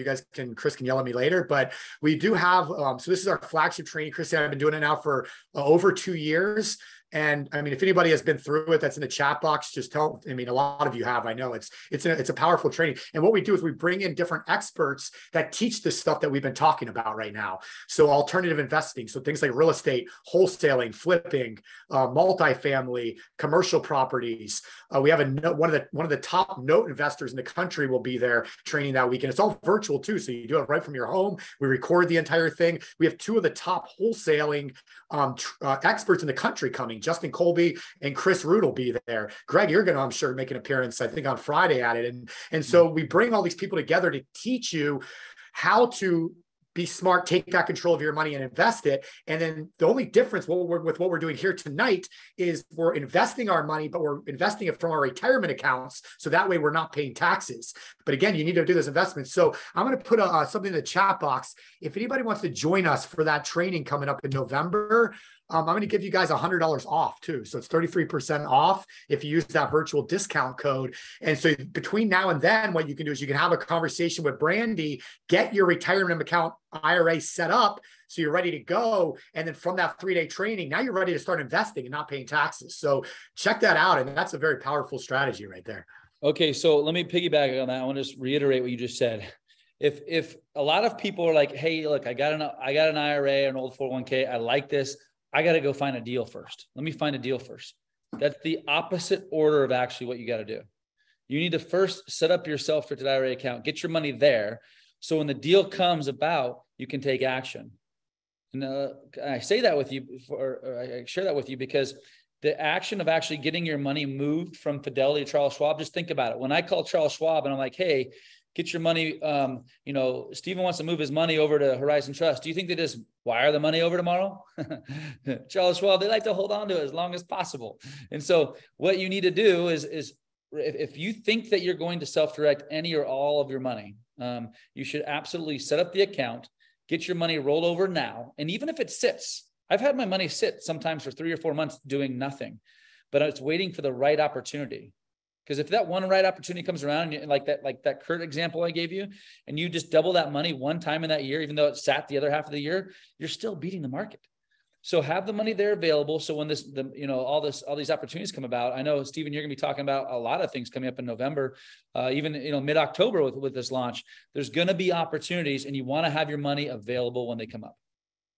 Chris can yell at me later, but we do have, so this is our flagship training. Chris and I have been doing it now for over 2 years. And I mean, if anybody has been through it, that's in the chat box, just tell, a lot of you have, I know it's a powerful training. And what we do is we bring in different experts that teach this stuff that we've been talking about right now. So alternative investing. So things like real estate, wholesaling, flipping, multifamily, commercial properties. We have one of the top note investors in the country will be there training that weekend. It's all virtual too. So you do it right from your home. We record the entire thing. We have 2 of the top wholesaling experts in the country coming. Justin Colby and Chris Root will be there. Greg, you're going to, I'm sure, make an appearance, I think, on Friday at it. And so we bring all these people together to teach you how to be smart, take back control of your money and invest it. And then the only difference with what we're doing here tonight is we're investing our money, but we're investing it from our retirement accounts. So that way we're not paying taxes. But again, you need to do this investment. So I'm going to put something in the chat box. If anybody wants to join us for that training coming up in November, I'm going to give you guys $100 off too. So it's 33% off if you use that virtual discount code. And so between now and then, what you can do is you can have a conversation with Brandy, get your retirement account IRA set up so you're ready to go. And then from that 3-day training, now you're ready to start investing and not paying taxes. So check that out. And that's a very powerful strategy right there. Okay. So let me piggyback on that. I want to just reiterate what you just said. If a lot of people are like, hey, look, I got an IRA, an old 401k. I like this. I got to go find a deal first. Let me find a deal first. That's the opposite order of actually what you got to do. You need to first set up your self-directed IRA account, get your money there. So when the deal comes about, you can take action. And I say that with you, I share that with you because the action of actually getting your money moved from Fidelity to Charles Schwab, just think about it. When I call Charles Schwab and I'm like, hey, get your money. Stephen wants to move his money over to Horizon Trust. Do you think they just wire the money over tomorrow? Charles Schwab, they like to hold on to it as long as possible. And so what you need to do is if you think that you're going to self-direct any or all of your money, you should absolutely set up the account, get your money rolled over now. And even if it sits, I've had my money sit sometimes for 3 or 4 months doing nothing, but it's waiting for the right opportunity. Because if that one right opportunity comes around, and like that Kurt example I gave you, and you just double that money one time in that year, even though it sat the other half of the year, you're still beating the market. So have the money there available. So when all these opportunities come about, I know, Stephen, you're going to be talking about a lot of things coming up in November, even mid-October with this launch. There's going to be opportunities, and you want to have your money available when they come up.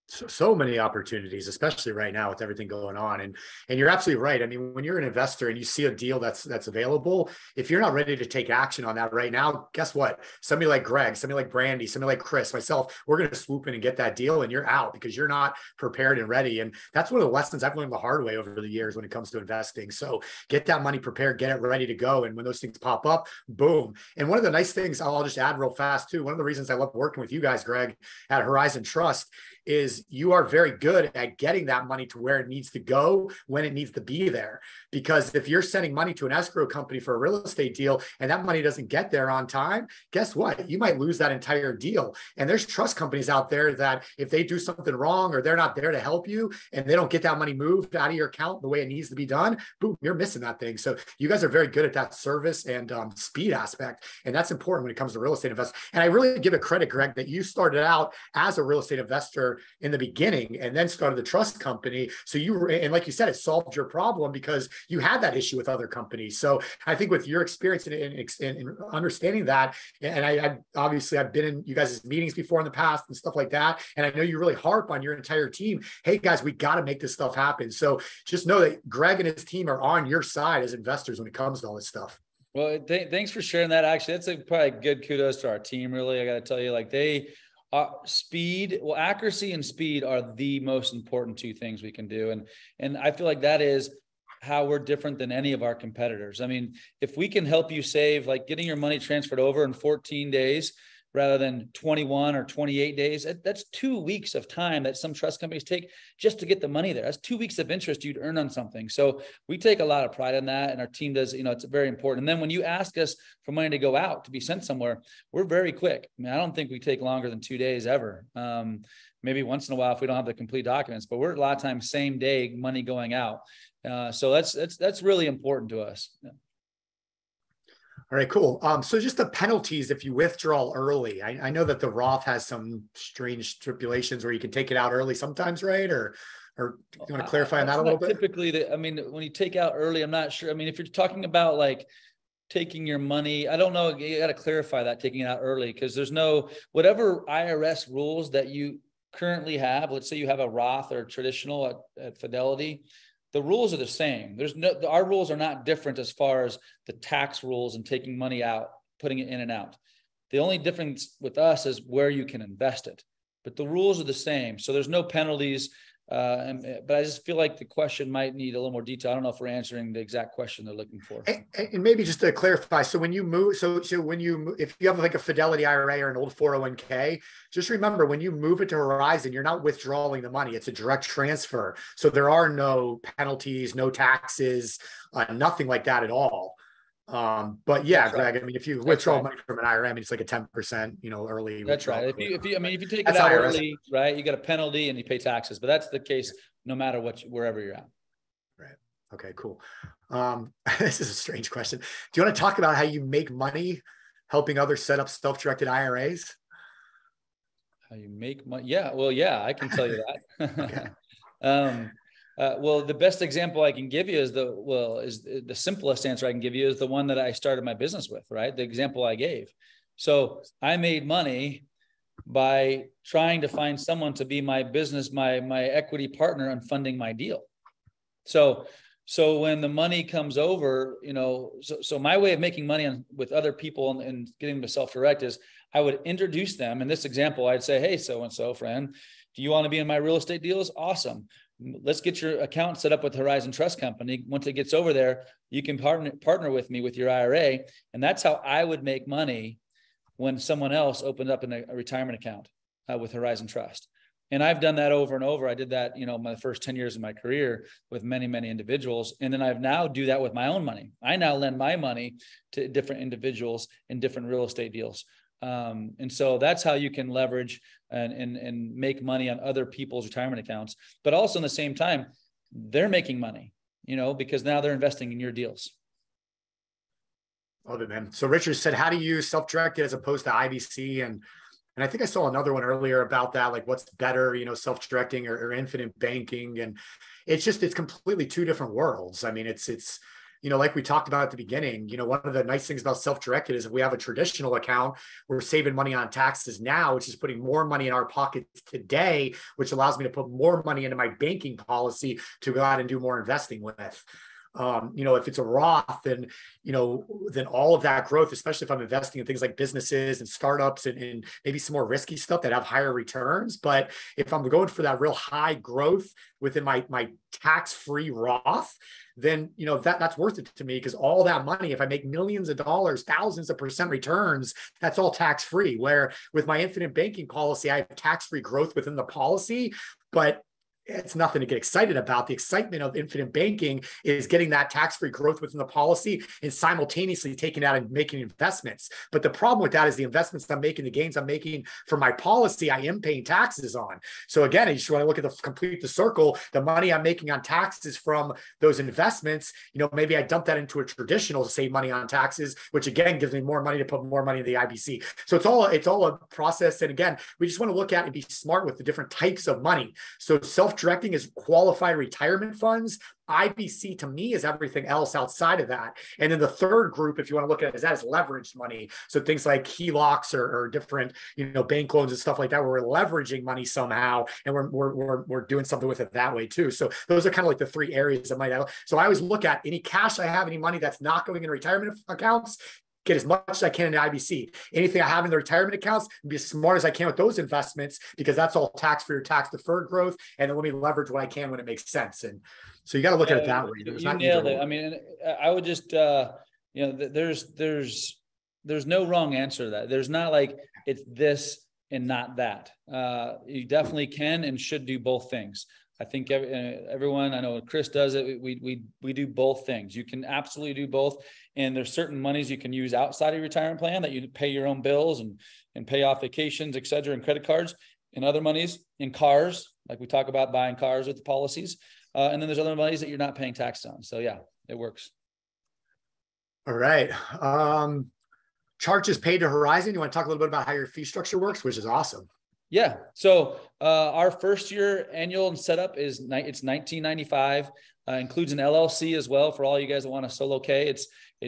So many opportunities, especially right now with everything going on. And you're absolutely right. I mean, when you're an investor and you see a deal that's available, if you're not ready to take action on that right now, guess what? Somebody like Greg, somebody like Brandy, somebody like Chris, myself, we're going to swoop in and get that deal, and you're out because you're not prepared and ready. And that's one of the lessons I've learned the hard way over the years when it comes to investing. So get that money prepared, get it ready to go. And when those things pop up, boom. And one of the nice things, I'll just add real fast too. One of the reasons I love working with you guys, Greg, at Horizon Trust, is you are very good at getting that money to where it needs to go when it needs to be there. Because if you're sending money to an escrow company for a real estate deal and that money doesn't get there on time, guess what? You might lose that entire deal. And there's trust companies out there that if they do something wrong or they're not there to help you and they don't get that money moved out of your account the way it needs to be done, boom, you're missing that thing. So you guys are very good at that service and speed aspect. And that's important when it comes to real estate investing. And I really give it credit, Greg, that you started out as a real estate investor in the beginning and then started the trust company. So and like you said, it solved your problem because you had that issue with other companies. So I think with your experience in understanding that, and I've been in you guys' meetings before in the past and stuff like that. And I know you really harp on your entire team. Hey guys, we got to make this stuff happen. So just know that Greg and his team are on your side as investors when it comes to all this stuff. Well, thanks for sharing that. Actually, that's probably good kudos to our team. Really, I got to tell you, like accuracy and speed are the most important two things we can do. And I feel like that is how we're different than any of our competitors. I mean, if we can help you save, like getting your money transferred over in 14 days rather than 21 or 28 days, that's 2 weeks of time that some trust companies take just to get the money there. That's 2 weeks of interest you'd earn on something. So we take a lot of pride in that, and our team does, it's very important. And then when you ask us for money to go out, to be sent somewhere, we're very quick. I mean, I don't think we take longer than 2 days ever. Maybe once in a while if we don't have the complete documents, but we're a lot of times same day money going out. So that's really important to us. Yeah. All right, cool. So just the penalties if you withdraw early. I know that the Roth has some strange stipulations where you can take it out early sometimes, right? Or do you want to clarify on that a little bit? Typically, when you take out early, I'm not sure. I mean, if you're talking about like taking your money, I don't know. You got to clarify that taking it out early, because there's whatever IRS rules that you currently have. Let's say you have a Roth or traditional at Fidelity. The rules are the same. Our rules are not different as far as the tax rules and taking money out, putting it in and out. The only difference with us is where you can invest it, but the rules are the same. So there's no penalties. But I just feel like the question might need a little more detail. I don't know if we're answering the exact question they're looking for. And maybe just to clarify, so when you move, if you have like a Fidelity IRA or an old 401k, just remember when you move it to Horizon, you're not withdrawing the money. It's a direct transfer. So there are no penalties, no taxes, nothing like that at all. But yeah, Greg, I mean, if you withdraw money from an IRA, I mean, it's like a 10%, early. That's right. If you take it out early, right, you get a penalty and you pay taxes, but that's the case no matter wherever you're at. Right. Okay, cool. This is a strange question. Do you want to talk about how you make money helping others set up self-directed IRAs? How you make money? Yeah. Well, yeah, I can tell you that. Okay. Well, the best example I can give you is the simplest answer I can give you is the one that I started my business with, right? The example I gave. So I made money by trying to find someone to be my equity partner and funding my deal. So when the money comes over, so my way of making money with other people and getting them to self-direct is I would introduce them. In this example, I'd say, hey, so-and-so friend, do you want to be in my real estate deals? Awesome. Let's get your account set up with Horizon Trust Company. Once it gets over there, you can partner with me with your IRA. And that's how I would make money when someone else opened up a retirement account with Horizon Trust. And I've done that over and over. I did that, my first 10 years of my career with many, many individuals. And then I've now do that with my own money. I now lend my money to different individuals in different real estate deals. And so that's how you can leverage and make money on other people's retirement accounts. But also in the same time, they're making money, because now they're investing in your deals. Love it, man. So Richard said, how do you use self-directed as opposed to IBC? And I think I saw another one earlier about that, like what's better, self-directing or infinite banking. And it's completely two different worlds. I mean, it's like we talked about at the beginning, one of the nice things about self-directed is if we have a traditional account, we're saving money on taxes now, which is putting more money in our pockets today, which allows me to put more money into my banking policy to go out and do more investing with. If it's a Roth, then all of that growth, especially if I'm investing in things like businesses and startups and maybe some more risky stuff that have higher returns. But if I'm going for that real high growth within my tax-free Roth, then, that's worth it to me, because all that money, if I make millions of dollars, thousands of % returns, that's all tax-free. Where with my infinite banking policy, I have tax-free growth within the policy, but it's nothing to get excited about. The excitement of infinite banking is getting that tax-free growth within the policy and simultaneously taking out and making investments. But the problem with that is the investments I'm making, the gains I'm making for my policy, I am paying taxes on. So again, I just want to look at complete the circle, the money I'm making on taxes from those investments, maybe I dump that into a traditional to save money on taxes, which again gives me more money to put more money in the IBC. So it's all a process. And again, we just want to look at and be smart with the different types of money. So self-directing is qualified retirement funds. IBC to me is everything else outside of that. And then the third group, if you want to look at it, is leveraged money. So things like HELOCs or different, bank loans and stuff like that, where we're leveraging money somehow, and we're doing something with it that way too. So those are kind of like the three areas of money. So I always look at any cash I have, any money that's not going in retirement accounts, get as much as I can in the IBC. Anything I have in the retirement accounts, be as smart as I can with those investments, because that's all tax-free or tax-deferred growth. And then let me leverage what I can when it makes sense. And so you got to look at it that way. You nailed it. I mean, I would just, there's no wrong answer to that. There's not like it's this and not that. You definitely can and should do both things. I think everyone, I know Chris does it. We do both things. You can absolutely do both. And there's certain monies you can use outside of your retirement plan that you pay your own bills and pay off vacations, et cetera, and credit cards, and other monies in cars, like we talk about buying cars with the policies. And then there's other monies that you're not paying tax on. So yeah, it works. All right. Charges paid to Horizon. You want to talk a little bit about how your fee structure works, which is awesome. Yeah. So our first year annual setup is it's $19.95. Includes an LLC as well for all you guys that want a solo K.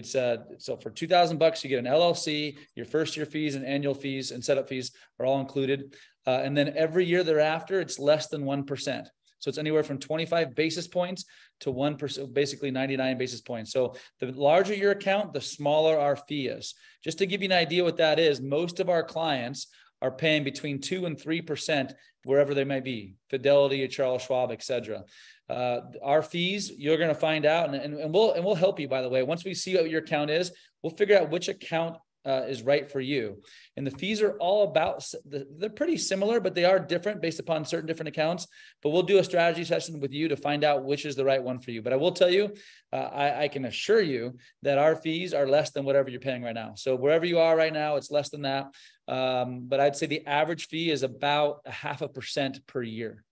So for $2,000 you get an LLC. Your first year fees and annual fees and setup fees are all included. And then every year thereafter, it's less than 1%. So it's anywhere from 25 basis points to 1%, basically 99 basis points. So the larger your account, the smaller our fee is. Just to give you an idea what that is, most of our clients are paying between 2 and 3% wherever they may be, Fidelity, Charles Schwab, et cetera. Our fees, you're going to find out, and we'll help you, by the way. Once we see what your account is, we'll figure out which account is right for you. And the fees are all about, they're pretty similar, but they are different based upon certain different accounts. But we'll do a strategy session with you to find out which is the right one for you. But I will tell you, I can assure you that our fees are less than whatever you're paying right now. So wherever you are right now, it's less than that. But I'd say the average fee is about 0.5% per year.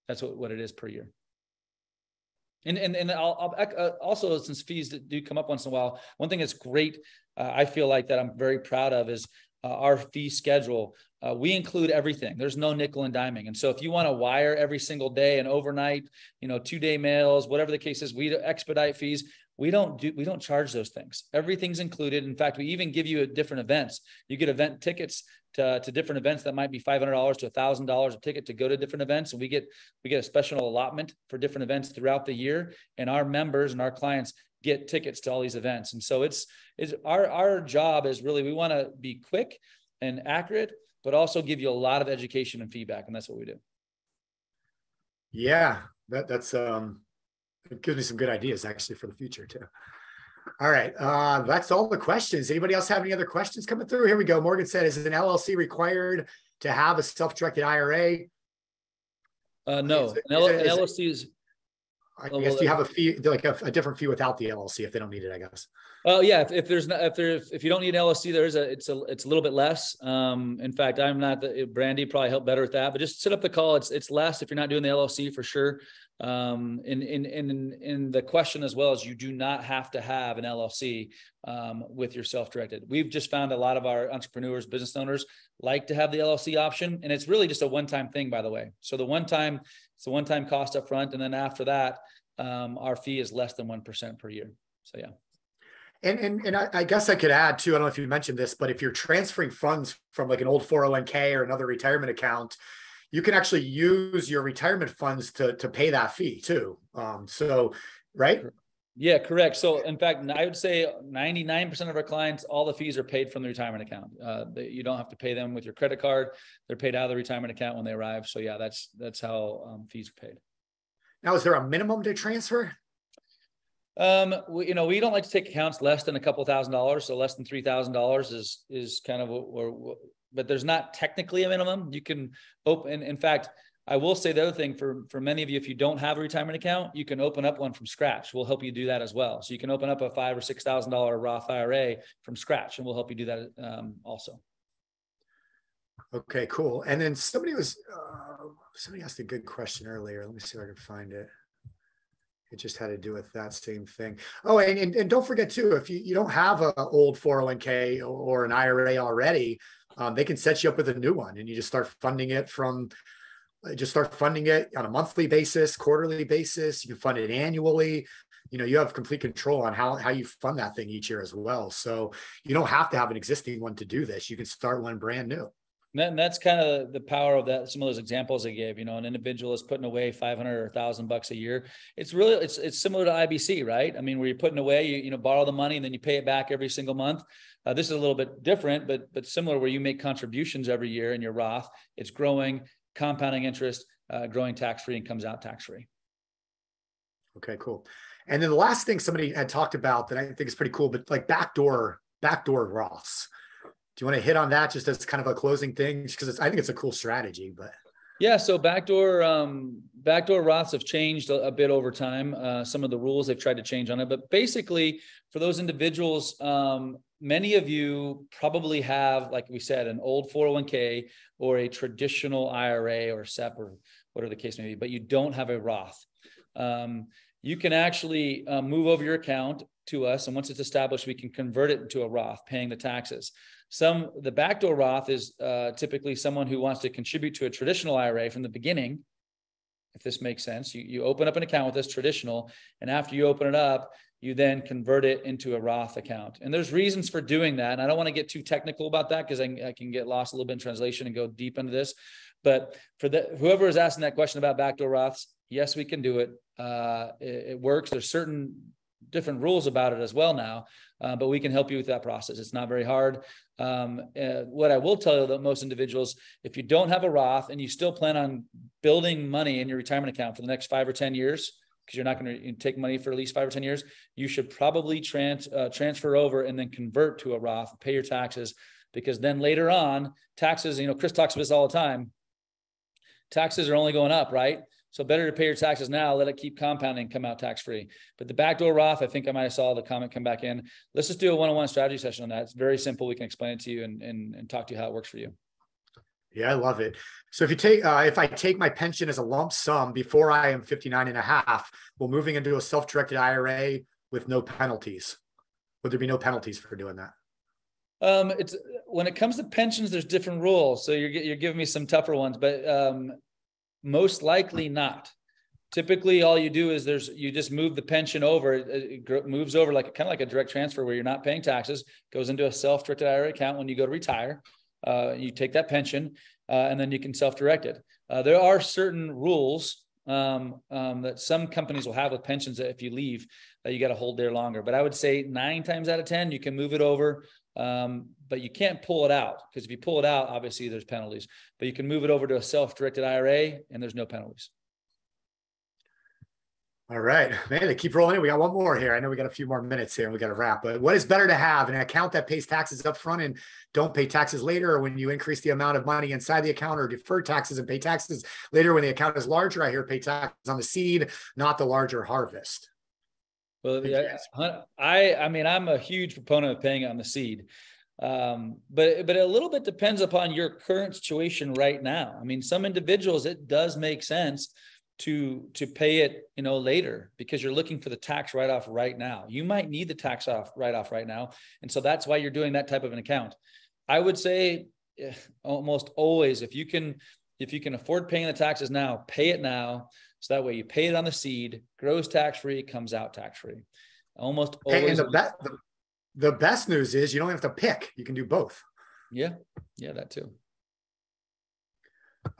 That's what it is per year. And I'll also, since fees do come up once in a while, one thing that's great, I feel like that I'm very proud of is our fee schedule. We include everything. There's no nickel and diming. And so if you want to wire every single day and overnight, 2-day mails, whatever the case is, we expedite fees. We don't charge those things. Everything's included. In fact, we even give you different events. You get event tickets to different events that might be $500 to $1,000 a ticket to go to different events. And we get a special allotment for different events throughout the year. And our members and our clients get tickets to all these events. And so it's our job is really, we want to be quick and accurate, but also give you a lot of education and feedback. And that's what we do. Yeah, that's it gives me some good ideas actually for the future too. All right. That's all the questions. Anybody else have any other questions coming through? Here we go. Morgan said, is an LLC required to have a self-directed IRA? No, an LLC is. I guess do you have a fee, like a different fee without the LLC if they don't need it, I guess. Oh yeah, if you don't need an LLC, it's a little bit less. In fact, I'm not Brandy probably help better with that, but just set up the call. It's less if you're not doing the LLC for sure. In the question as well as you do not have to have an LLC with your self-directed. We've just found a lot of our entrepreneurs, business owners like to have the LLC option, and it's really just a one-time thing, by the way. So it's a one-time cost up front, and then after that, our fee is less than 1% per year. So yeah. And I guess I could add too, I don't know if you mentioned this, but if you're transferring funds from like an old 401k or another retirement account, you can actually use your retirement funds to pay that fee too. So, right? Yeah, correct. So in fact, I would say 99% of our clients, all the fees are paid from the retirement account. You don't have to pay them with your credit card. They're paid out of the retirement account when they arrive. So yeah, that's how fees are paid. Now, is there a minimum to transfer? We don't like to take accounts less than a couple $1,000. So less than $3,000 is kind of but there's not technically a minimum. You can open. In fact, I will say the other thing for many of you, if you don't have a retirement account, you can open up one from scratch. We'll help you do that as well. So you can open up a $5,000 or $6,000 Roth IRA from scratch, and we'll help you do that also. Okay, cool. And then somebody asked a good question earlier. Let me see if I can find it. It just had to do with that same thing. Oh, and don't forget too, if you don't have an old 401k or an IRA already, they can set you up with a new one, and you just start funding it on a monthly basis, quarterly basis. You can fund it annually. You have complete control on how you fund that thing each year as well. So you don't have to have an existing one to do this. You can start one brand new. And that's kind of the power of that. Some of those examples I gave, an individual is putting away $500 or $1,000 a year. It's similar to IBC, right? I mean, where you're putting away, you borrow the money and then you pay it back every single month. This is a little bit different, but similar, where you make contributions every year in your Roth. It's growing, compounding interest, growing tax-free, and comes out tax-free. Okay, cool. And then the last thing somebody had talked about that I think is pretty cool, but like backdoor Roths. Do you want to hit on that just as kind of a closing thing? Because I think it's a cool strategy, but. Yeah. So backdoor Roths have changed a bit over time. Some of the rules they've tried to change on it, but basically for those individuals, many of you probably have, like we said, an old 401k or a traditional IRA or SEP or whatever the case may be, but you don't have a Roth. You can actually move over your account to us, and once it's established, we can convert it into a Roth, paying the taxes. The backdoor Roth is typically someone who wants to contribute to a traditional IRA from the beginning, if this makes sense. You open up an account with this traditional, and after you open it up, you then convert it into a Roth account. And there's reasons for doing that. And I don't want to get too technical about that because I can get lost a little bit in translation and go deep into this. But for whoever is asking that question about backdoor Roths, yes, we can do it. It works. There's certain different rules about it as well now, but we can help you with that process. It's not very hard. What I will tell you that most individuals, if you don't have a Roth and you still plan on building money in your retirement account for the next 5 or 10 years, because you're not going to take money for at least 5 or 10 years, you should probably transfer over and then convert to a Roth, pay your taxes, because then later on, taxes, Chris talks about this all the time, taxes are only going up, right? So better to pay your taxes now, let it keep compounding, come out tax-free. But the backdoor Roth, I think I might have saw the comment come back in. Let's just do a one-on-one strategy session on that. It's very simple. We can explain it to you and talk to you how it works for you. Yeah, I love it. So if I take my pension as a lump sum before I am 59 and a half, well, moving into a self-directed IRA with no penalties, would there be no penalties for doing that? It's when it comes to pensions, there's different rules. So you're giving me some tougher ones, but most likely not. Typically, all you do is you just move the pension over. It moves over kind of like a direct transfer where you're not paying taxes, goes into a self-directed IRA account when you go to retire. You take that pension and then you can self-direct it. There are certain rules that some companies will have with pensions that if you leave, you got to hold there longer. But I would say 9 times out of 10, you can move it over. But you can't pull it out, because if you pull it out, obviously there's penalties, but you can move it over to a self-directed IRA and there's no penalties. All right, man, they keep rolling in. We got one more here. I know we got a few more minutes here and we got to wrap, but what is better to have, an account that pays taxes up front and don't pay taxes later, or when you increase the amount of money inside the account, or defer taxes and pay taxes later when the account is larger? I hear pay taxes on the seed, not the larger harvest. Well, yeah, I mean, I'm a huge proponent of paying on the seed. But a little bit depends upon your current situation right now. I mean, some individuals, it does make sense to pay it, later, because you're looking for the tax write-off right now. You might need the tax write-off right now. And so that's why you're doing that type of an account. I would say almost always, if you can afford paying the taxes now, pay it now. So that way you pay it on the seed, grows tax-free, comes out tax-free. Almost always. And the best news is you don't have to pick. You can do both. Yeah, that too.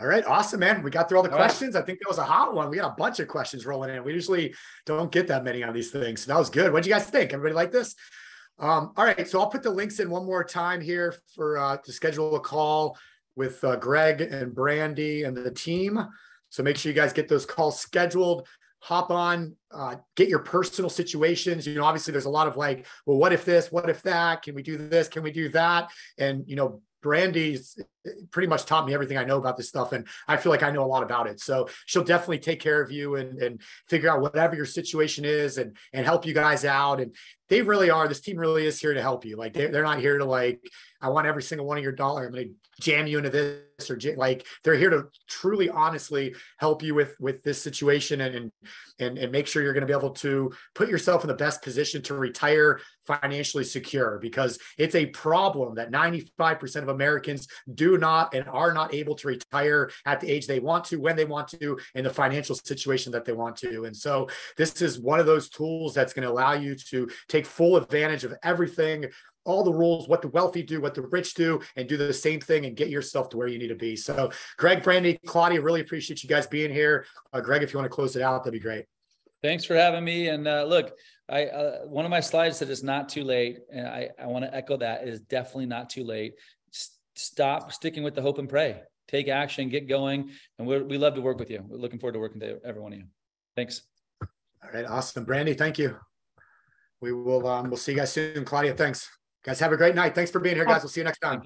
All right. Awesome, man. We got through all the questions. I think that was a hot one. We got a bunch of questions rolling in. We usually don't get that many on these things. So that was good. What do you guys think? Everybody like this? All right. So I'll put the links in one more time here for to schedule a call with Greg and Brandy and the team. So make sure you guys get those calls scheduled. Hop on, get your personal situations. Obviously there's a lot of like, well, what if this, what if that? Can we do this? Can we do that? And, Brandy's pretty much taught me everything I know about this stuff. And I feel like I know a lot about it. So she'll definitely take care of you and figure out whatever your situation is and help you guys out. And they really are, this team really is here to help you. Like they're not here to like, I want every single one of your dollar. I'm going to jam you into this, or like they're here to truly, honestly help you with this situation and make sure you're going to be able to put yourself in the best position to retire financially secure, because it's a problem that 95% of Americans do not and are not able to retire at the age they want to, when they want to, in the financial situation that they want to. And so this is one of those tools that's going to allow you to take full advantage of everything, all the rules, what the wealthy do, what the rich do, and do the same thing and get yourself to where you need to be. So Greg, Brandy, Claudia, really appreciate you guys being here. Greg, if you want to close it out, that'd be great. Thanks for having me. And look, one of my slides said it's not too late. And I want to echo that. It is definitely not too late. Stop sticking with the hope and pray. Take action, get going. And we love to work with you. We're looking forward to working with every one of you. Thanks. All right. Awesome. Brandy, thank you. We will, we'll see you guys soon. Claudia, thanks. Guys, have a great night. Thanks for being here, guys. We'll see you next time.